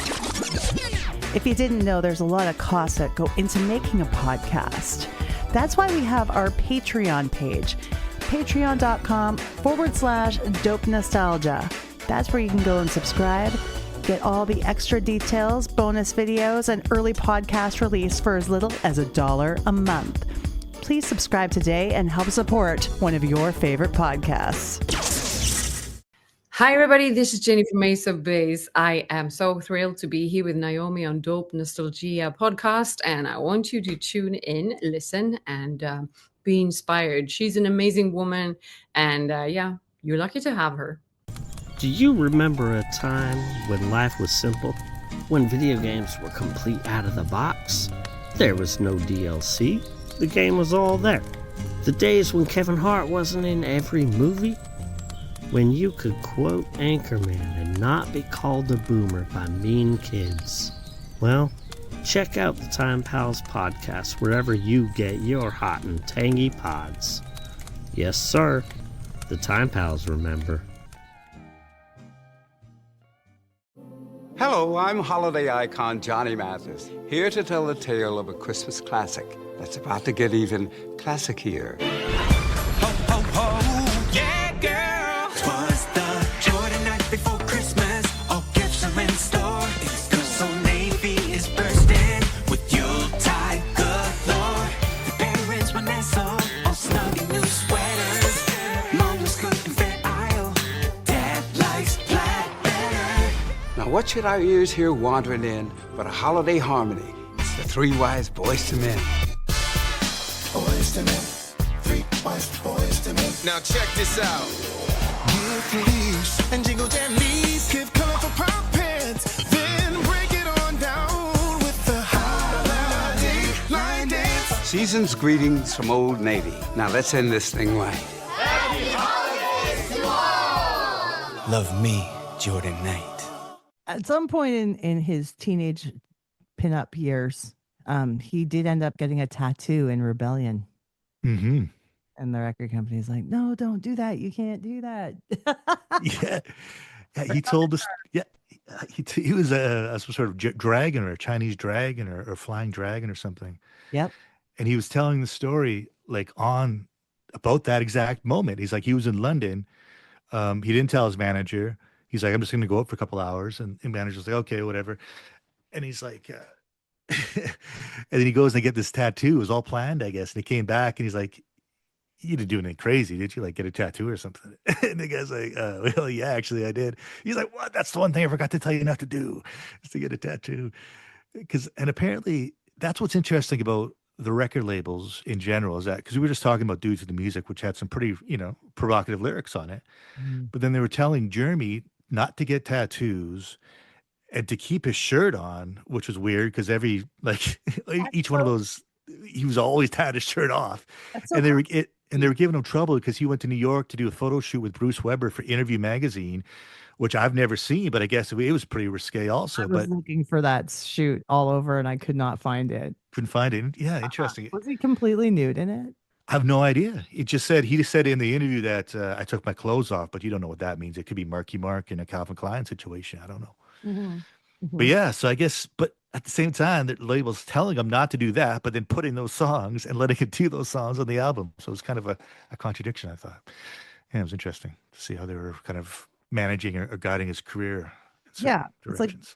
If you didn't know, there's a lot of costs that go into making a podcast. That's why we have our Patreon page, patreon.com/dope nostalgia. That's where you can go and subscribe, get all the extra details, bonus videos, and early podcast release for as little as $1 a month. Please subscribe today and help support one of your favorite podcasts. Hi, everybody. This is Jenny from Ace of Base. I am so thrilled to be here with Naomi on Dope Nostalgia podcast, and I want you to tune in, listen, and be inspired. She's an amazing woman, and you're lucky to have her. Do you remember a time when life was simple? When video games were complete out of the box? There was no DLC. The game was all there. The days when Kevin Hart wasn't in every movie? When you could quote Anchorman and not be called a boomer by mean kids? Well, check out the Time Pals podcast wherever you get your hot and tangy pods. Yes, sir. The Time Pals remember. Hello, I'm holiday icon Johnny Mathis, here to tell the tale of a Christmas classic that's about to get even classicier. Ho, ho, ho, yeah, girl. 'Twas the Jordan night before Christmas. All gifts are in store. Cause Old Navy is bursting with Yuletide galore. The parents were nestled, all snug in new sweaters. Mom was cooking fair aisle. Dad likes black better. Now, what should our ears hear wandering in but a holiday harmony? It's the Three Wise Boys to Men. Boys to men, three wise boys to men. Now check this out. Give leaves and jingle jandies. Give colorful pop pants, then break it on down with the holiday line dance. Season's greetings from Old Navy. Now, let's end this thing right. Happy holidays to all. Love me, Jordan Knight. At some point in his teenage pinup years, he did end up getting a tattoo in rebellion. Mm-hmm. And the record company's like, no, don't do that. You can't do that. Yeah. He told us, he was some sort of dragon or a Chinese dragon or flying dragon or something. Yep. And he was telling the story about that exact moment. He's like, he was in London. He didn't tell his manager. He's like, I'm just going to go out for a couple hours. And the manager's like, okay, whatever. And he's like, and then he goes and they get this tattoo. It was all planned, I guess. And he came back and he's like, you didn't do anything crazy, did you? Like get a tattoo or something? And the guy's like, well, yeah, actually I did. He's like, what? That's the one thing I forgot to tell you not to do is to get a tattoo. And apparently that's what's interesting about the record labels in general is that because we were just talking about Due to the Music, which had some pretty, provocative lyrics on it. But then they were telling Jeremy not to get tattoos and to keep his shirt on, which was weird because each one of those, he was always had his shirt off. And they were giving him trouble because he went to New York to do a photo shoot with Bruce Weber for Interview magazine, which I've never seen, but I guess it was pretty risque also. I was looking for that shoot all over and I could not find it. Couldn't find it. Yeah, interesting. Was he completely nude in it? I have no idea. He just said in the interview that I took my clothes off, but you don't know what that means. It could be Marky Mark in a Calvin Klein situation. I don't know. But yeah, so I guess, but at the same time, the label's telling him not to do that, but then putting those songs and letting him do those songs on the album. So it's kind of a contradiction, I thought. Yeah, it was interesting to see how they were kind of managing or guiding his career. Yeah, directions.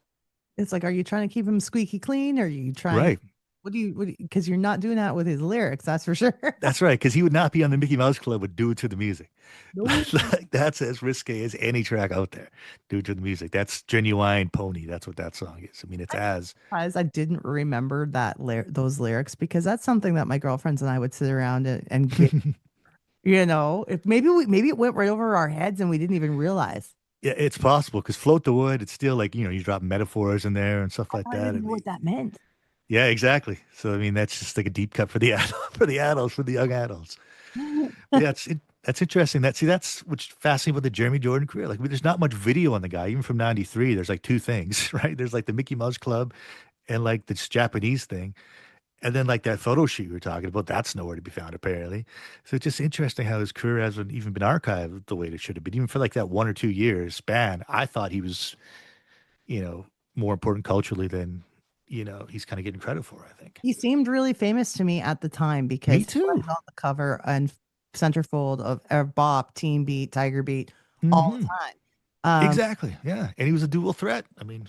it's like, are you trying to keep him squeaky clean? Or are you trying? Right. Because you're not doing that with his lyrics, that's for sure. That's right, because he would not be on the Mickey Mouse Club with "Do It to the Music." Like that's as risque as any track out there. "Do It to the Music." That's Genuine Pony. That's what that song is. I mean, I didn't remember those lyrics because that's something that my girlfriends and I would sit around and get, if maybe it went right over our heads and we didn't even realize. Yeah, it's possible because "Float the Wood," it's still like you drop metaphors in there and stuff like I that. didn't know what that meant. Yeah, exactly. So I mean, that's just like a deep cut for the for the young adults. Yeah, that's interesting. That's what's fascinating about the Jeremy Jordan career. Like, there's not much video on the guy, even from '93. There's like two things, right? There's like the Mickey Mouse Club, and like this Japanese thing, and then like that photo shoot you were talking about. That's nowhere to be found apparently. So it's just interesting how his career hasn't even been archived the way it should have been, even for like that 1 or 2 years span. I thought he was, more important culturally than. He's kind of getting credit for, I think. He seemed really famous to me at the time because Me too. he was on the cover and centerfold of Bop, Teen Beat, Tiger Beat all the time. Exactly. Yeah. And he was a dual threat. I mean,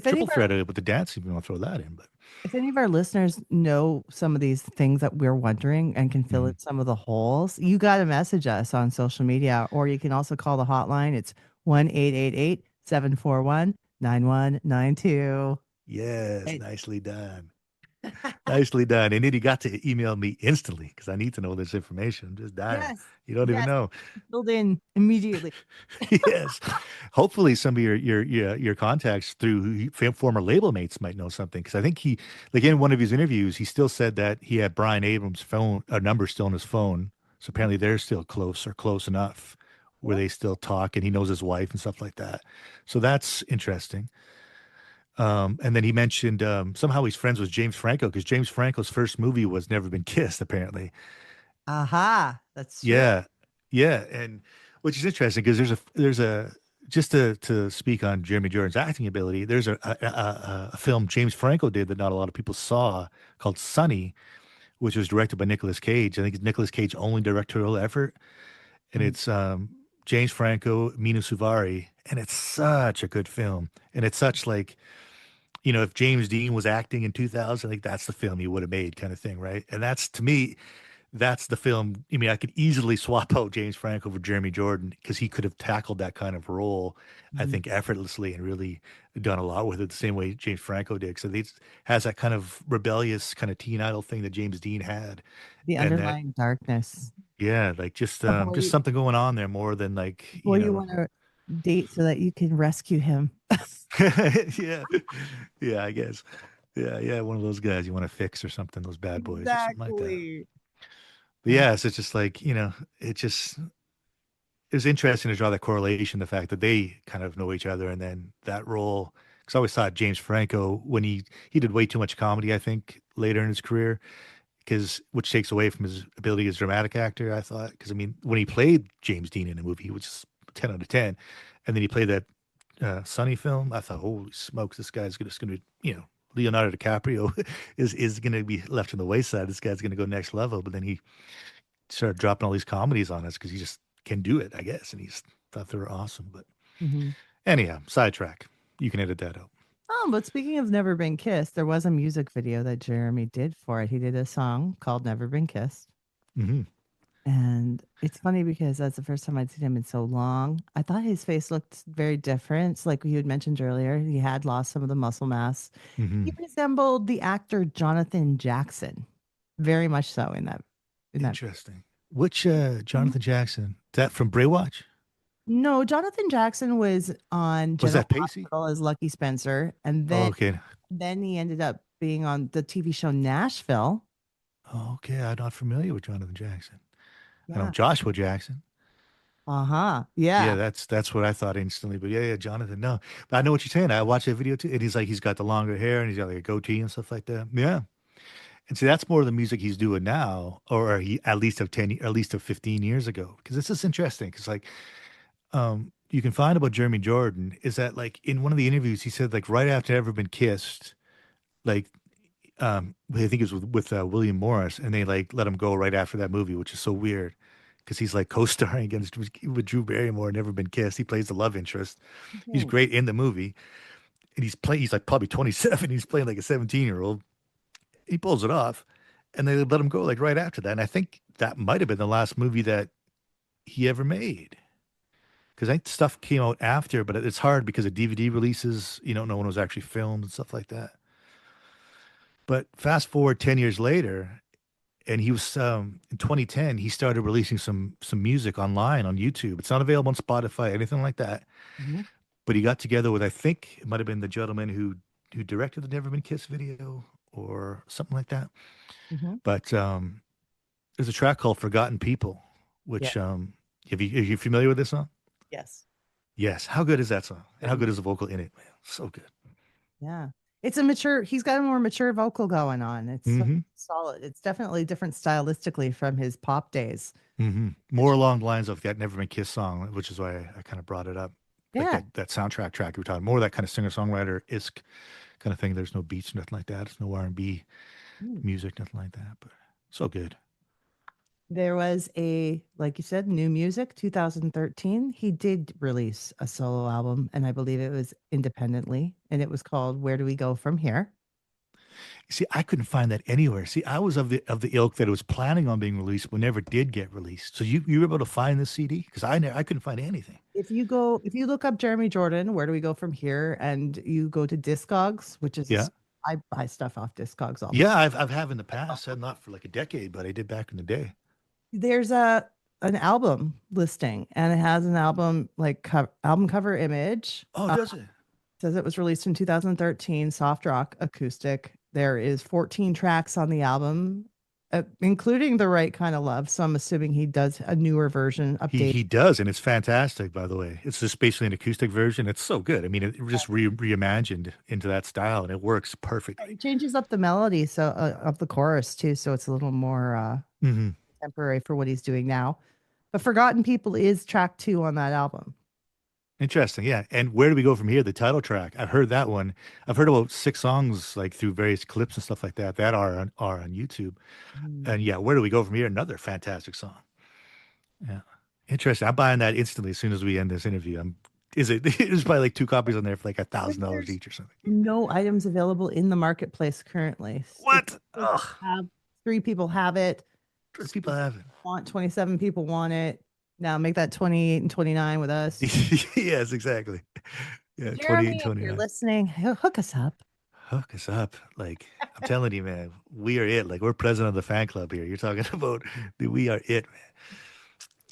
triple threat with the dance, if you want to throw that in. But if any of our listeners know some of these things that we're wondering and can fill in some of the holes, you got to message us on social media, or you can also call the hotline. It's 1-888-741-9192. Yes, nicely done. Nicely done. And then he got to email me instantly because I need to know this information. I'm just dying. Yes, you don't even know. Filled in immediately. Yes. Hopefully some of your contacts through former label mates might know something. Because I think he, like in one of his interviews, he still said that he had Brian Abrams' number still on his phone. So apparently they're still close enough where they still talk, and he knows his wife and stuff like that. So that's interesting. And then he mentioned somehow he's friends with James Franco because James Franco's first movie was Never Been Kissed, apparently. Aha, that's true. Yeah, and which is interesting because there's a just to speak on Jeremy Jordan's acting ability. There's a film James Franco did that not a lot of people saw called Sunny, which was directed by Nicolas Cage. I think it's Nicolas Cage's only directorial effort, and it's James Franco, Minu Suvari, and it's such a good film, and it's such like. If James Dean was acting in 2000, like that's the film he would have made kind of thing, right? And that's, to me, that's the film. I mean, I could easily swap out James Franco for Jeremy Jordan because he could have tackled that kind of role, I think, effortlessly and really done a lot with it the same way James Franco did. So he has that kind of rebellious kind of teen idol thing that James Dean had. The underlying darkness. Yeah, like just something going on there more than like, you want to date so that you can rescue him. Yeah, I guess. Yeah, one of those guys you want to fix or something, those bad boys or something like that. But yeah, so it's just like, it was interesting to draw that correlation, the fact that they kind of know each other, and then that role, because I always thought James Franco, when he did way too much comedy, I think, later in his career, which takes away from his ability as a dramatic actor, I thought. Because, I mean, when he played James Dean in a movie, he was just 10 out of 10, and then he played that Sunny film, I thought, holy smokes, this guy's just going to, Leonardo DiCaprio is going to be left on the wayside. This guy's going to go next level. But then he started dropping all these comedies on us because he just can do it, I guess. And he thought they were awesome. But anyhow, sidetrack. You can edit that out. Oh, but speaking of Never Been Kissed, there was a music video that Jeremy did for it. He did a song called Never Been Kissed. Mm-hmm. And it's funny because that's the first time I'd seen him in so long. I thought his face looked very different. It's like you had mentioned earlier, he had lost some of the muscle mass. He resembled the actor Jonathan Jackson, very much so in that. Interesting. Which Mhm. Jonathan Jackson? Is that from Baywatch? No, Jonathan Jackson was on Was General that Pacey? Hospital as Lucky Spencer, and Oh, then okay. he ended up being on the TV show Nashville. Oh, okay. I'm not familiar with Jonathan Jackson. I know Yeah. Joshua Jackson. Uh-huh. Yeah, Yeah. that's what I thought instantly. But yeah, Jonathan. No, but I know what you're saying. I watched that video too, and he's got the longer hair and he's got like a goatee and stuff like that. Yeah, and see, that's more of the music he's doing now, or he at least of at least of 15 years ago. Because this is interesting. Because like, you can find about Jeremy Jordan is that like in one of the interviews he said like right after Ever Been Kissed, like I think it was with William Morris, and they like let him go right after that movie, which is so weird because he's like co-starring against with Drew Barrymore, Never Been Kissed. He plays the love interest. He's Mhm. great in the movie, and he's like probably 27. He's playing like a 17-year-old. He pulls it off, and they let him go like right after that. And I think that might have been the last movie that he ever made. Because I think stuff came out after, but it's hard because of DVD releases. You don't know when it was actually filmed and stuff like that. But fast forward 10 years later, and he was in 2010 he started releasing some music online on YouTube. It's not available on Spotify, anything like that. Mhm. But he got together with, I think it might have been the gentleman who directed the Never Been Kissed video or something like that. Mhm. But there's a track called Forgotten People, Yeah. which are you familiar with this song? Yes. Yes. How good is that song? And how good is the vocal in it, man? So good. Yeah. He's got a more mature vocal going on. It's so Mm-hmm. solid. It's definitely different stylistically from his pop days. Mm-hmm. More along the lines of that Never Been Kissed song, which is why I kind of brought it up. Like Yeah. that soundtrack track you were talking, more of that kind of singer-songwriter isk kind of thing. There's no beats, nothing like that. It's no R&B Mm. music, nothing like that. But so good. There was like you said, new music, 2013. He did release a solo album, and I believe it was independently, and it was called Where Do We Go From Here? See, I couldn't find that anywhere. See, I was of the ilk that it was planning on being released, but never did get released. So you were able to find this CD because I couldn't find anything. If you look up Jeremy Jordan, Where Do We Go From Here? And you go to Discogs, which Yeah, is I buy stuff off Discogs all the yeah, time. I've have in the past, said not for like a decade, but I did back in the day. There's an album listing, and it has an album like album cover image. Oh, does it? Says it was released in 2013, soft rock acoustic. There is 14 tracks on the album, including The Right Kind of Love. So I'm assuming he does a newer version, update. He does, and it's fantastic. By the way, it's just basically an acoustic version. It's so good. I mean, it just reimagined into that style, and it works perfectly. It changes up the melody of the chorus too, so it's a little more Hmm. contemporary for what he's doing now. But Forgotten People is track 2 on that album. Interesting, yeah. And where do we go from here? The title track. I've heard that one. I've heard about 6 songs like through various clips and stuff like that that are on YouTube. And yeah, where do we go from here? Another fantastic song. Yeah, interesting. I'm buying that instantly as soon as we end this interview. There's probably like 2 copies on there for like $1,000 each or something. No items available in the marketplace currently. What? Three people have it. 3 people have it. 27 people want it. Now make that 28 and 29 with us. Yes, exactly. Yeah, 28 Jeremy, and if you're 29. listening, hook us up. Hook us up. Like, I'm telling you, man, we are it. Like, we're president of the fan club here. You're talking about we are it, man.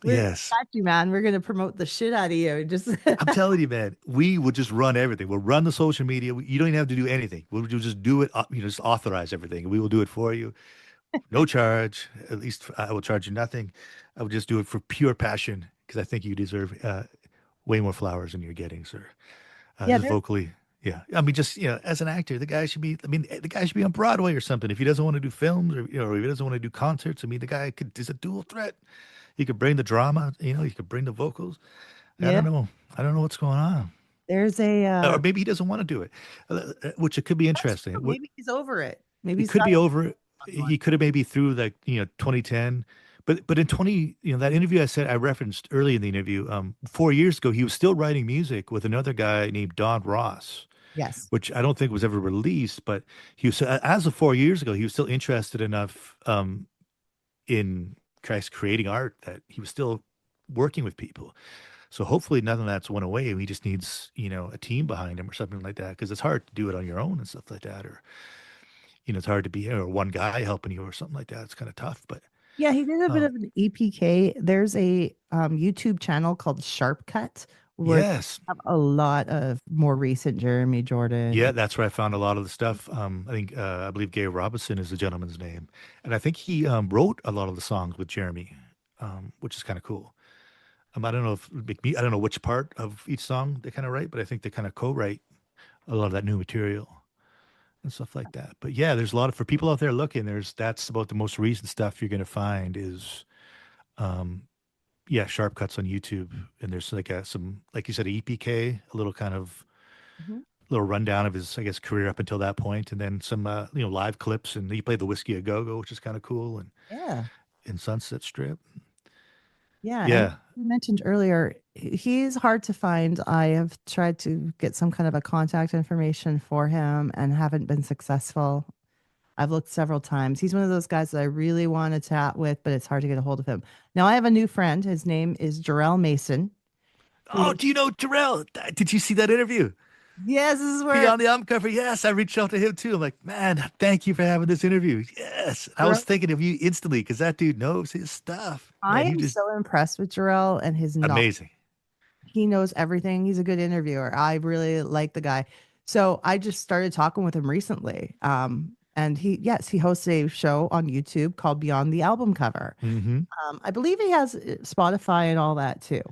Yes. Got you, man. We're gonna promote the shit out of you. Just I'm telling you, man, we will just run everything. We'll run the social media. You don't even have to do anything. We'll just do it. Just authorize everything. We will do it for you. No charge. At least I will charge you nothing. I will just do it for pure passion because I think you deserve way more flowers than you're getting, sir. Yeah, Just vocally. Yeah. I mean, just, as an actor, the guy should be on Broadway or something. If he doesn't want to do films or if he doesn't want to do concerts, I mean, the guy is a dual threat. He could bring the drama, he could bring the vocals. I don't know. I don't know what's going on. There's Or maybe he doesn't want to do it, which it could be interesting. maybe he's over it. Maybe He he's could be got- over it. He could have maybe through 2010, but in 20, that interview I referenced early in the interview, 4 years ago, he was still writing music with another guy named Don Ross, Yes. which I don't think was ever released, but he was, as of 4 years ago, he was still interested enough in creating art, that he was still working with people. So hopefully none of that's went away. He just needs, a team behind him or something like that, because it's hard to do it on your own and stuff like that. Or, it's hard to be, or one guy helping you or something like that. It's kind of tough, but Yeah, he did a bit of an EPK. There's a YouTube channel called Sharp Cut where they yes. have a lot of more recent Jeremy Jordan. Yeah, that's where I found a lot of the stuff. I believe Gary Robinson is the gentleman's name. And I think he wrote a lot of the songs with Jeremy, which is kind of cool. I don't know I don't know which part of each song they kind of write, but I think they kind of co-write a lot of that new material and stuff like that. But yeah, there's a lot for people out there looking. That's about the most recent stuff you're going to find is, sharp cuts on YouTube. And there's like some, like you said, EPK, a little kind of little rundown of his, I guess, career up until that point, and then some, live clips. And he played the Whiskey a Go-Go, which is kind of cool, and in Sunset Strip. Yeah. Yeah. And you mentioned earlier, he's hard to find. I have tried to get some kind of a contact information for him and haven't been successful. I've looked several times. He's one of those guys that I really want to chat with, but it's hard to get a hold of him. Now I have a new friend. His name is Jarrell Mason. Oh, do you know Jarrell? Did you see that interview? Yes, this is where Beyond the album cover. Yes, I reached out to him too. I'm like, man, thank you for having this interview. Yes, I was thinking of you instantly because that dude knows his stuff. I am so impressed with Jarrell and his knowledge. Amazing. He knows everything. He's a good interviewer. I really like the guy. So I just started talking with him recently. And he hosts a show on YouTube called Beyond the Album Cover. Mm-hmm. I believe he has Spotify and all that too.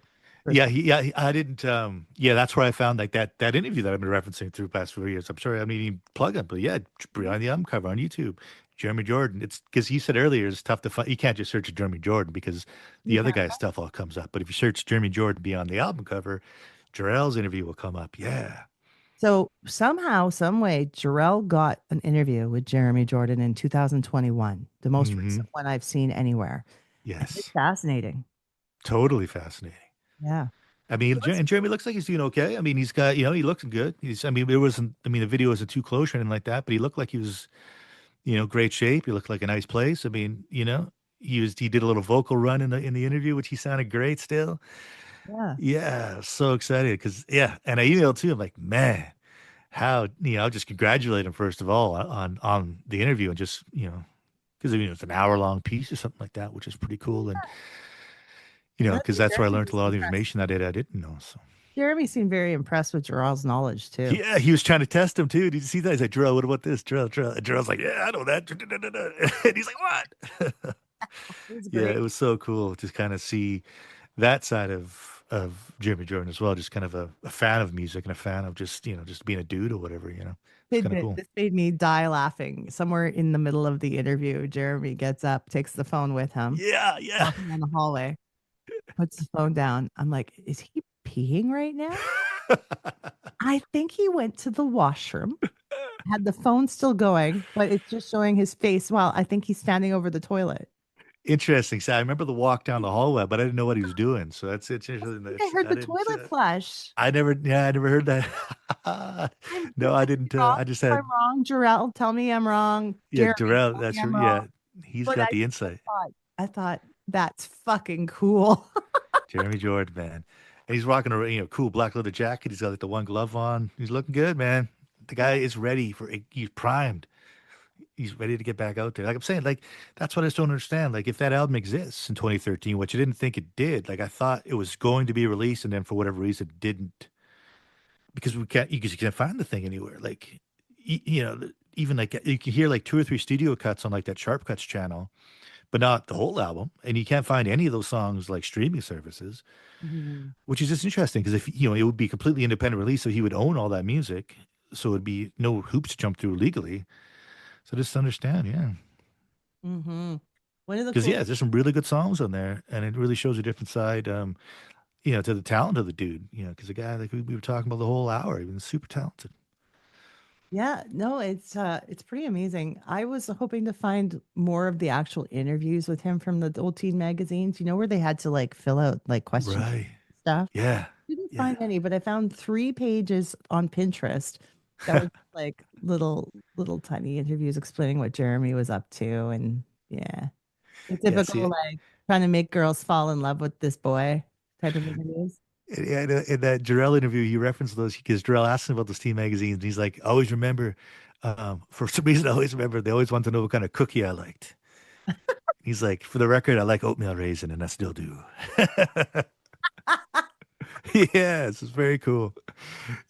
I didn't. That's where I found like that interview that I've been referencing through the past 4 years. I'm sorry, I'm needing plug up, but yeah, Beyond the Album Cover on YouTube. Jeremy Jordan. It's because you said earlier it's tough to find. You can't just search Jeremy Jordan because the other guy's stuff all comes up. But if you search Jeremy Jordan Beyond the Album Cover, Jarrell's interview will come up. Yeah. So somehow, some way, Jarrell got an interview with Jeremy Jordan in 2021, the most recent one I've seen anywhere. Yes. It's fascinating. Totally fascinating. Yeah. I mean, and Jeremy looks like he's doing okay. I mean, he's got, he looks good. The video wasn't too close or anything like that, but he looked like he was, great shape. He looked like a nice place. I mean, he did a little vocal run in the interview, which he sounded great still. Yeah. Yeah. So excited because, and I emailed too. I'm like, man, how, I'll just congratulate him first of all on the interview and just, because, it's an hour-long piece or something like that, which is pretty cool. And, because that's where I learned a lot of the information that I didn't know. So Jeremy seemed very impressed with Jarrell's knowledge too. Yeah, he was trying to test him too. Did you see that? He's like, Jarrell, what about this? Jarrell. And Jarrell's like, yeah, I know that. And he's like, what? It was so cool to kind of see that side of Jeremy Jordan as well. Just kind of a fan of music and a fan of just being a dude or whatever. It's kind of cool. This made me die laughing. Somewhere in the middle of the interview, Jeremy gets up, takes the phone with him. Yeah. Walking down the hallway. Puts the phone down. I'm like, is he peeing right now? I think he went to the washroom. Had the phone still going, but it's just showing his face. Well, I think he's standing over the toilet. Interesting. So I remember the walk down the hallway, but I didn't know what he was doing. So that's interesting. I heard the toilet flush. I never heard that. No, I didn't. I just had. I'm wrong, Jarrell. Tell me I'm wrong. Yeah, Jarrell. That's your. Yeah, he's got the insight. I thought that's fucking cool. Jeremy Jordan, man, and he's rocking a cool black leather jacket. He's got like the one glove on. He's looking good, man. The guy is ready he's primed. He's ready to get back out there. Like I'm saying, like that's what I just don't understand. Like if that album exists in 2013, which I didn't think it did, like I thought it was going to be released, and then for whatever reason it didn't, because you can't find the thing anywhere. Like even like you can hear like 2 or 3 studio cuts on like that Sharp Cuts channel, but not the whole album. And you can't find any of those songs like streaming services, which is just interesting because if, it would be completely independent release. So he would own all that music. So it'd be no hoops to jump through legally. So just understand. Yeah. Mm-hmm. Because there's some really good songs on there, and it really shows a different side, to the talent of the dude, because the guy, like we were talking about the whole hour, he was super talented. Yeah, no, it's pretty amazing. I was hoping to find more of the actual interviews with him from the old teen magazines, where they had to like fill out like questions and stuff. Yeah. Didn't find any, but I found 3 pages on Pinterest that was like little tiny interviews explaining what Jeremy was up to, and the typical like trying to make girls fall in love with this boy type of interviews. Yeah, in that Jarrell interview, he referenced those because Jarrell asked him about those teen magazines. And he's like, I always remember, for some reason, I always remember they always want to know what kind of cookie I liked. He's like, for the record, I like oatmeal raisin, and I still do. Yes, it's very cool.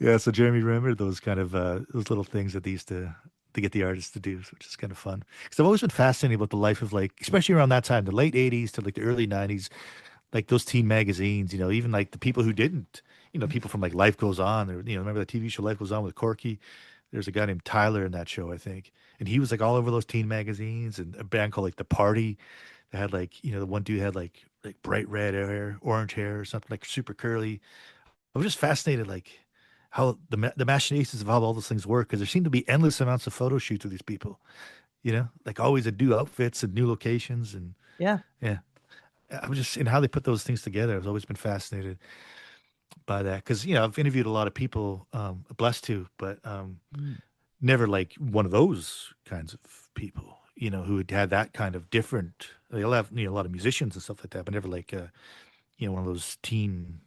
Yeah, so Jeremy remembered those kind of those little things that they used to get the artists to do, which is kind of fun. Because I've always been fascinated about the life of like, especially around that time, the late '80s to like the early '90s, like those teen magazines. You know, even like the people who didn't, you know, people from like Life Goes On, or you know, remember the TV show Life Goes On with Corky? There's a guy named Tyler in that show, I think, and he was like all over those teen magazines, and a band called like The Party. They had like, you know, the one dude had like bright red hair, orange hair, or something like super curly. I was just fascinated, like how the machinations of how all those things work, because there seemed to be endless amounts of photo shoots with these people. You know, like always a new outfits and new locations, and Yeah. yeah, I was just and how they put those things together. I've always been fascinated by that because you know I've interviewed a lot of people, blessed to, but never like one of those kinds of people. You know, who had that kind of different. They'll have you know a lot of musicians and stuff like that, but never like you know one of those teen,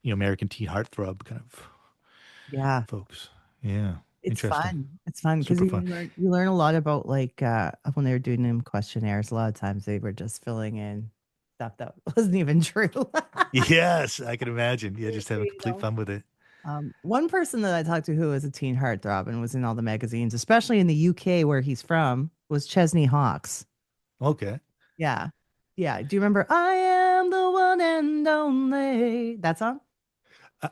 you know, American teen heartthrob kind of Yeah. folks. Yeah, It's interesting. fun. It's fun because Super you fun. learn a lot about like when they were doing them questionnaires. A lot of times they were just filling in stuff that wasn't even true. Yes, I can imagine. Yeah, just having You complete know? fun with it. One person that I talked to who was a teen heartthrob and was in all the magazines, especially in the UK where he's from, was Chesney Hawkes. Okay. Yeah. Yeah. Do you remember I am the one and only? That song?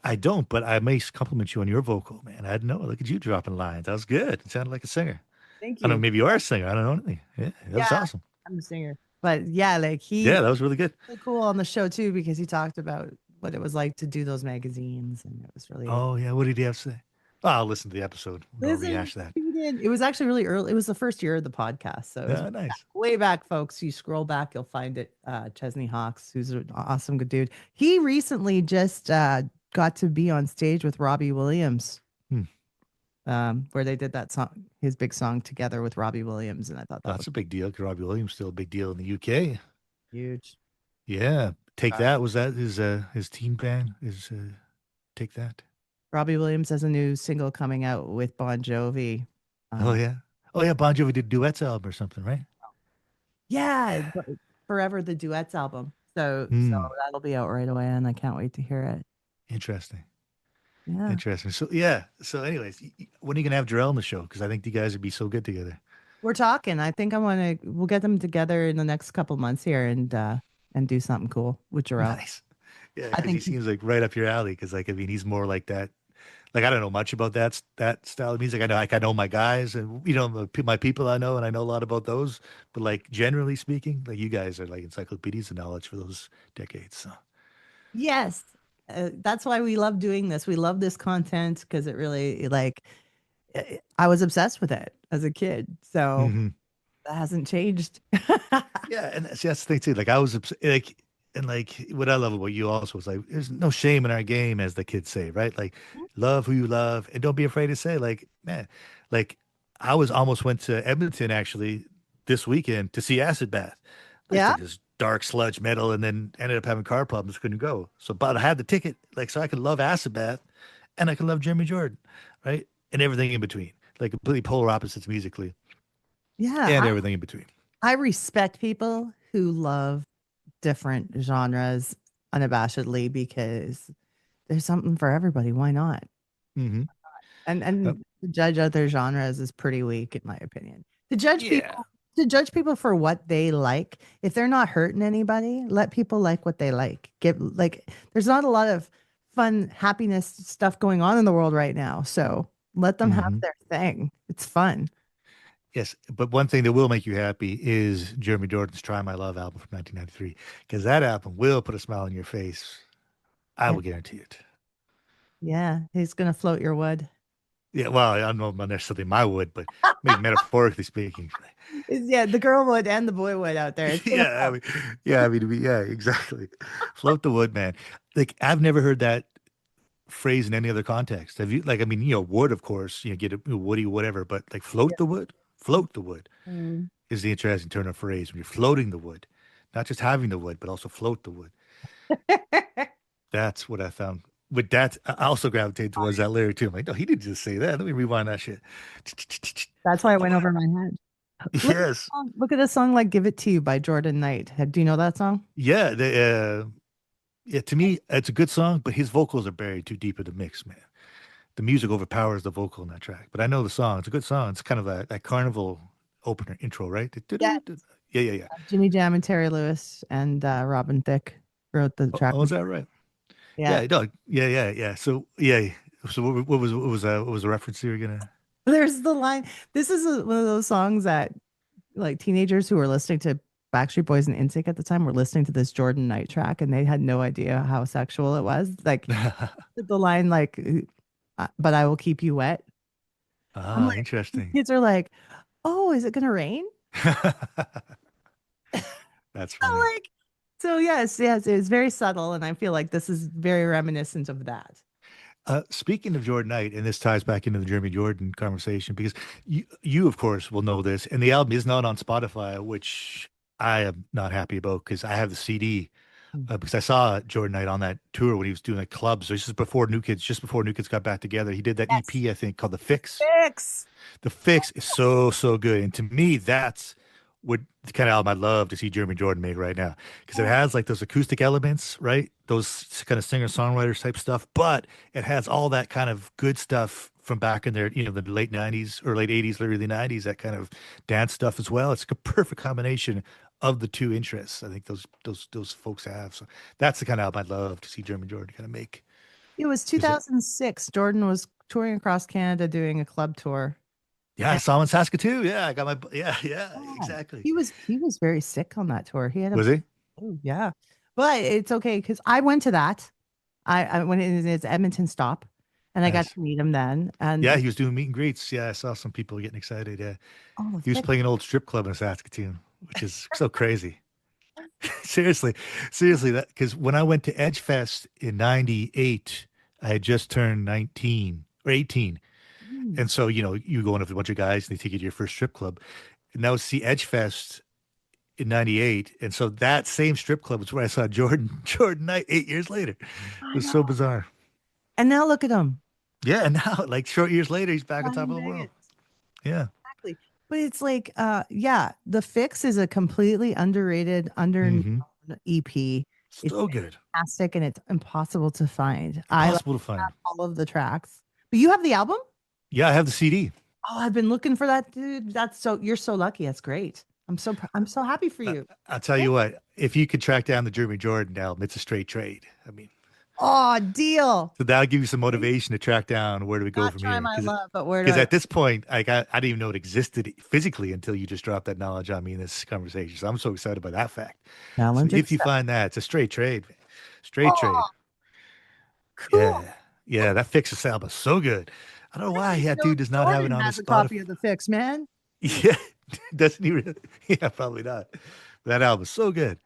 I don't, but I may compliment you on your vocal, man. I didn't know. Look at you dropping lines. That was good. It sounded like a singer. Thank I don't know. you. Maybe you are a singer. I don't know anything. Yeah, that was Yeah, awesome. I'm a singer. But yeah, like he Yeah, that was really good. really cool on the show too because he talked about what it was like to do those magazines and it was really Oh, yeah. What did he have to say? Oh, I'll listen to the episode. I'll listen, rehash that. he did. It was actually really early. It was the first year of the podcast. So it was Yeah, nice. way back, folks. You scroll back, you'll find it. Chesney Hawkes, who's an awesome good dude. He recently just got to be on stage with Robbie Williams. Where they did that song, his big song together with Robbie Williams. And I thought that That's was a big deal because Robbie Williams still a big deal in the UK. huge. Yeah. Take That. Was that his teen band? Take That? Robbie Williams has a new single coming out with Bon Jovi. Oh, yeah. Oh, yeah. Bon Jovi did duets album or something, right? Yeah, but Forever the Duets album. So that'll be out right away, and I can't wait to hear it. Interesting. Yeah. Interesting. So, yeah. So, anyways, when are you going to have Jarrell on the show? Because I think you guys would be so good together. We're talking. I think we'll get them together in the next couple months here and do something cool with Jarrell. Nice. Yeah, I because he think seems like right up your alley. Because, like, I mean, he's more like that. Like, I don't know much about that style of music. I know my guys and, you know, my people I know, and I know a lot about those. But, like, generally speaking, like, you guys are like encyclopedias of knowledge for those decades. So, Yes. That's why we love doing this. We love this content because it really I was obsessed with it as a kid. So that hasn't changed. yeah, and that's the thing too. Like, I was like, and like, what I love about you also is like, there's no shame in our game, as the kids say, right? Like, love who you love, and don't be afraid to say, like, man, like, I almost went to Edmonton actually this weekend to see Acid Bath. Like, Yeah. this dark sludge metal, and then ended up having car problems, couldn't go. So, but I had the ticket, like, so I could love Acid Bath, and I could love Jeremy Jordan, right, and everything in between, like completely polar opposites musically, Yeah. and everything in between. I respect people who love different genres unabashedly because there's something for everybody. Why not? Mm-hmm. And Yep. to judge other genres is pretty weak, in my opinion. To judge Yeah. people for what they like, if they're not hurting anybody, let people like what they like. There's not a lot of fun, happiness stuff going on in the world right now. So let them have their thing. It's fun. Yes, but one thing that will make you happy is Jeremy Jordan's "Try My Love" album from 1993, because that album will put a smile on your face. I will guarantee it. Yeah, he's gonna float your wood. Yeah, well, I don't know about necessarily my wood, but maybe metaphorically speaking. Yeah, the girl wood and the boy wood out there. It's gonna yeah, exactly. Float the wood, man. Like, I've never heard that phrase in any other context. Have you? Like, I mean, you know, wood, of course, you know, get a woody, whatever, but like float the wood is the interesting turn of phrase when you're floating the wood. not just having the wood, but also float the wood. That's what I found. With that, I also gravitate towards that lyric too. I'm like, no, he didn't just say that. Let me rewind that shit. That's why it went over my head. Yes. Look at a song like "Give It to You" by Jordan Knight. Do you know that song? Yeah. Yeah. To me, it's a good song, but his vocals are buried too deep in the mix, man. The music overpowers the vocal in that track. But I know the song. It's a good song. It's kind of that carnival opener intro, right? Yeah. Yeah. Jimmy Jam and Terry Lewis and Robin Thicke wrote the track. Oh, is that right? Yeah. Yeah. So yeah. So what was the reference you were gonna? There's the line. This is one of those songs that like teenagers who were listening to Backstreet Boys and NSYNC at the time were listening to this Jordan Knight track and they had no idea how sexual it was. Like the line like, but I will keep you wet. Ah, like, interesting. Kids are like, oh, is it gonna rain? That's funny. So yes, it's very subtle, and I feel like this is very reminiscent of that. Speaking of Jordan Knight, and this ties back into the Jeremy Jordan conversation, because you of course will know this, and the album is not on Spotify, which I am not happy about because I have the CD. Because I saw Jordan Knight on that tour when he was doing the clubs. So just before New Kids got back together, he did that EP, I think, called The Fix. The Fix is so good. And to me, that's what the kind of album I'd love to see Jeremy Jordan make right now. Because it has like those acoustic elements, right? Those kind of singer-songwriters type stuff. But it has all that kind of good stuff from back in there, the late 90s or late 80s, early 90s, that kind of dance stuff as well. It's a perfect combination of the two interests I think those folks have. So that's the kind of album I'd love to see Jeremy Jordan kind of make. It was 2006. Jordan was touring across Canada doing a club tour. Yeah, I saw him in Saskatoon. Yeah, I got my exactly. He was very sick on that tour. Was he? Oh, yeah. But it's okay because I went to that. I went in his Edmonton stop and I got to meet him then. And yeah, he was doing meet and greets. Yeah, I saw some people getting excited. Yeah. Oh, he was playing an old strip club in Saskatoon, which is so crazy. seriously, that because when I went to Edgefest in '98, I had just turned 19 or 18. And so, you go in with a bunch of guys and they take you to your first strip club. And now see Edgefest in '98. And so that same strip club was where I saw Jordan Knight 8 years later. It was so bizarre. And now look at him. Yeah. And now, like short years later, he's back on top of the world. Yeah. Exactly. But it's like, The Fix is a completely underrated, EP. So good. Fantastic. And it's impossible to find. Impossible to find. All of the tracks. But you have the album? Yeah, I have the CD. Oh, I've been looking for that, dude. You're so lucky. That's great. I'm so happy for you. I'll tell you what, if you could track down the Jeremy Jordan album, it's a straight trade. I mean, deal. So that'll give you some motivation to track down where do we go from here. Because at this point, I didn't even know it existed physically until you just dropped that knowledge on me in this conversation. So I'm so excited by that fact. So if you find that, it's a straight trade, man. Straight trade. Cool. Yeah, that Fix album is so good. I don't know why that dude does not have it on his Spotify. Copy of The Fix, man. Yeah, doesn't he really? Yeah, probably not. That album is so good.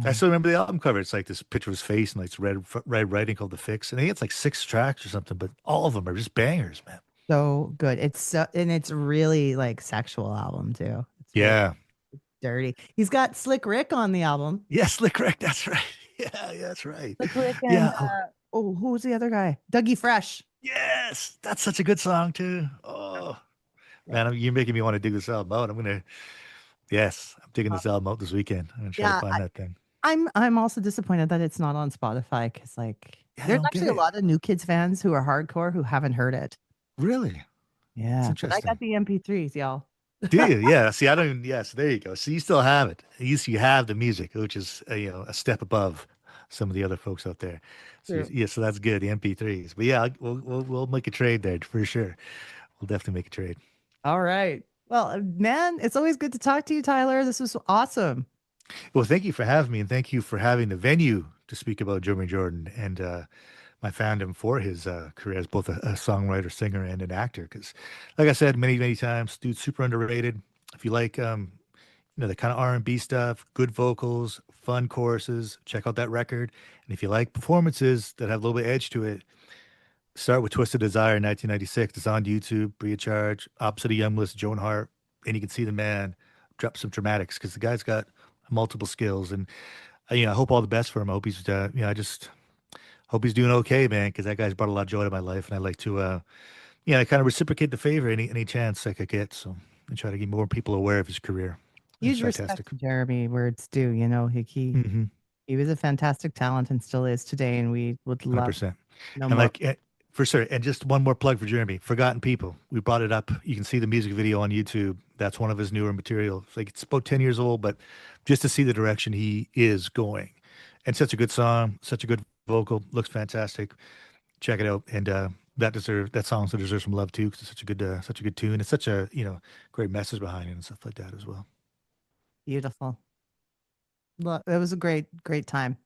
I still remember the album cover. It's like this picture of his face and like it's red writing called The Fix. And I think it's like 6 tracks or something, but all of them are just bangers, man. So good. It's really like sexual album too. Yeah. Really dirty. He's got Slick Rick on the album. Yeah, Slick Rick. That's right. Yeah, that's right. Slick Rick and, who was the other guy? Dougie Fresh. Yes, that's such a good song too. Oh, man, you're making me want to dig this album out. I'm digging this album out this weekend. I'm gonna try to find that thing. I'm also disappointed that it's not on Spotify because there's actually a lot of New Kids fans who are hardcore who haven't heard it. Really? Yeah, but I got the MP3s, y'all. Do you? Yeah. See, I don't even. Yes, there you go. So you still have it. At least you have the music, which is a step above some of the other folks out there. So, so that's good. The MP3s, but yeah, we'll make a trade there for sure. We'll definitely make a trade. All right. Well, man, it's always good to talk to you, Tyler. This was awesome. Well, thank you for having me, and thank you for having the venue to speak about Jeremy Jordan and my fandom for his career as both a songwriter, singer, and an actor. Because, like I said many times, dude's super underrated. If you like, the kind of R&B stuff, good vocals, fun choruses, check out that record. And if you like performances that have a little bit of edge to it, start with Twisted Desire in 1996. It's on YouTube, free of charge. Opposite of Youngless, Joan Hart, and you can see the man drop some dramatics because the guy's got multiple skills. And I hope all the best for him. I hope he's I just hope he's doing okay, man, because that guy's brought a lot of joy to my life, and I like to I kind of reciprocate the favor any chance I could get. So I try to get more people aware of his career. Huge respect to Jeremy where it's due. He was a fantastic talent and still is today, and we would love 100%. no And more. for sure. And just one more plug for Jeremy. Forgotten People. We brought it up. You can see the music video on YouTube. That's one of his newer material. It's about 10 years old, but just to see the direction he is going. And such a good song, such a good vocal, looks fantastic. Check it out. And that song deserves some love too, because it's such a good tune. It's such a great message behind it and stuff like that as well. Beautiful. Look, it was a great time.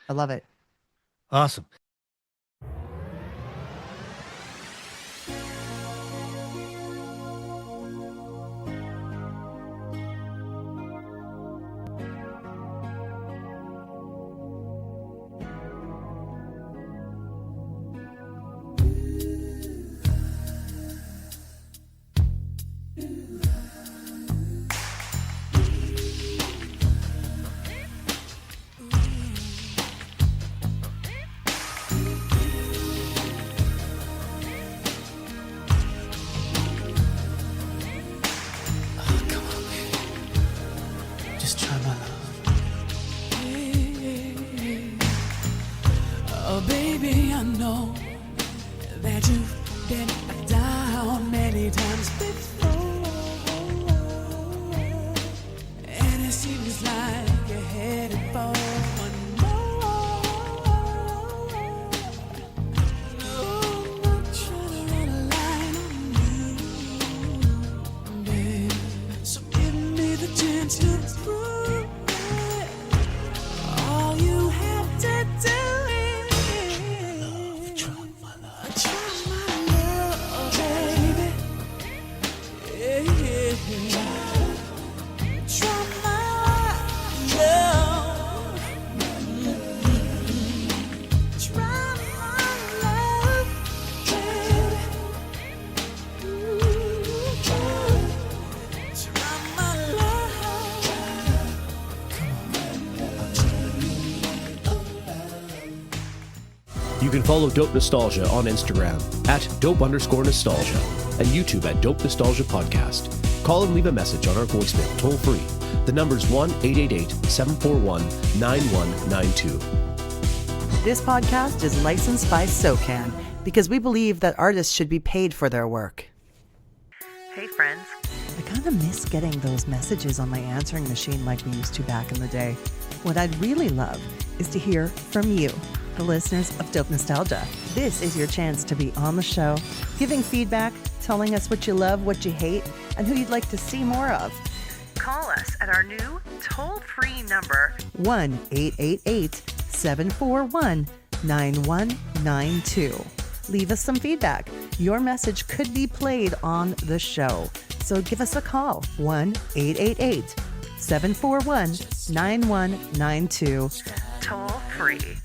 I love it. Awesome. Just try my love. Oh, baby, I know that you've been down many times before, and it seems like you're headed for one more. No, I'm not trying to run a line on you, babe. So give me the chance to prove it. All you have to do is try my love, baby. Yeah. Try my love. Try my love, baby. Try my love. You can follow Dope Nostalgia on Instagram at dope_nostalgia and YouTube at Dope Nostalgia Podcast. Call and leave a message on our voicemail toll free. The number's 1-888-741-9192. This podcast is licensed by SOCAN because we believe that artists should be paid for their work. Hey friends. I kind of miss getting those messages on my answering machine like we used to back in the day. What I'd really love is to hear from you, the listeners of Dope Nostalgia. This is your chance to be on the show, giving feedback, telling us what you love, what you hate, and who you'd like to see more of. Call us at our new toll-free number, 1-888-741-9192. Leave us some feedback. Your message could be played on the show. So give us a call, 1-888-741-9192. Toll free.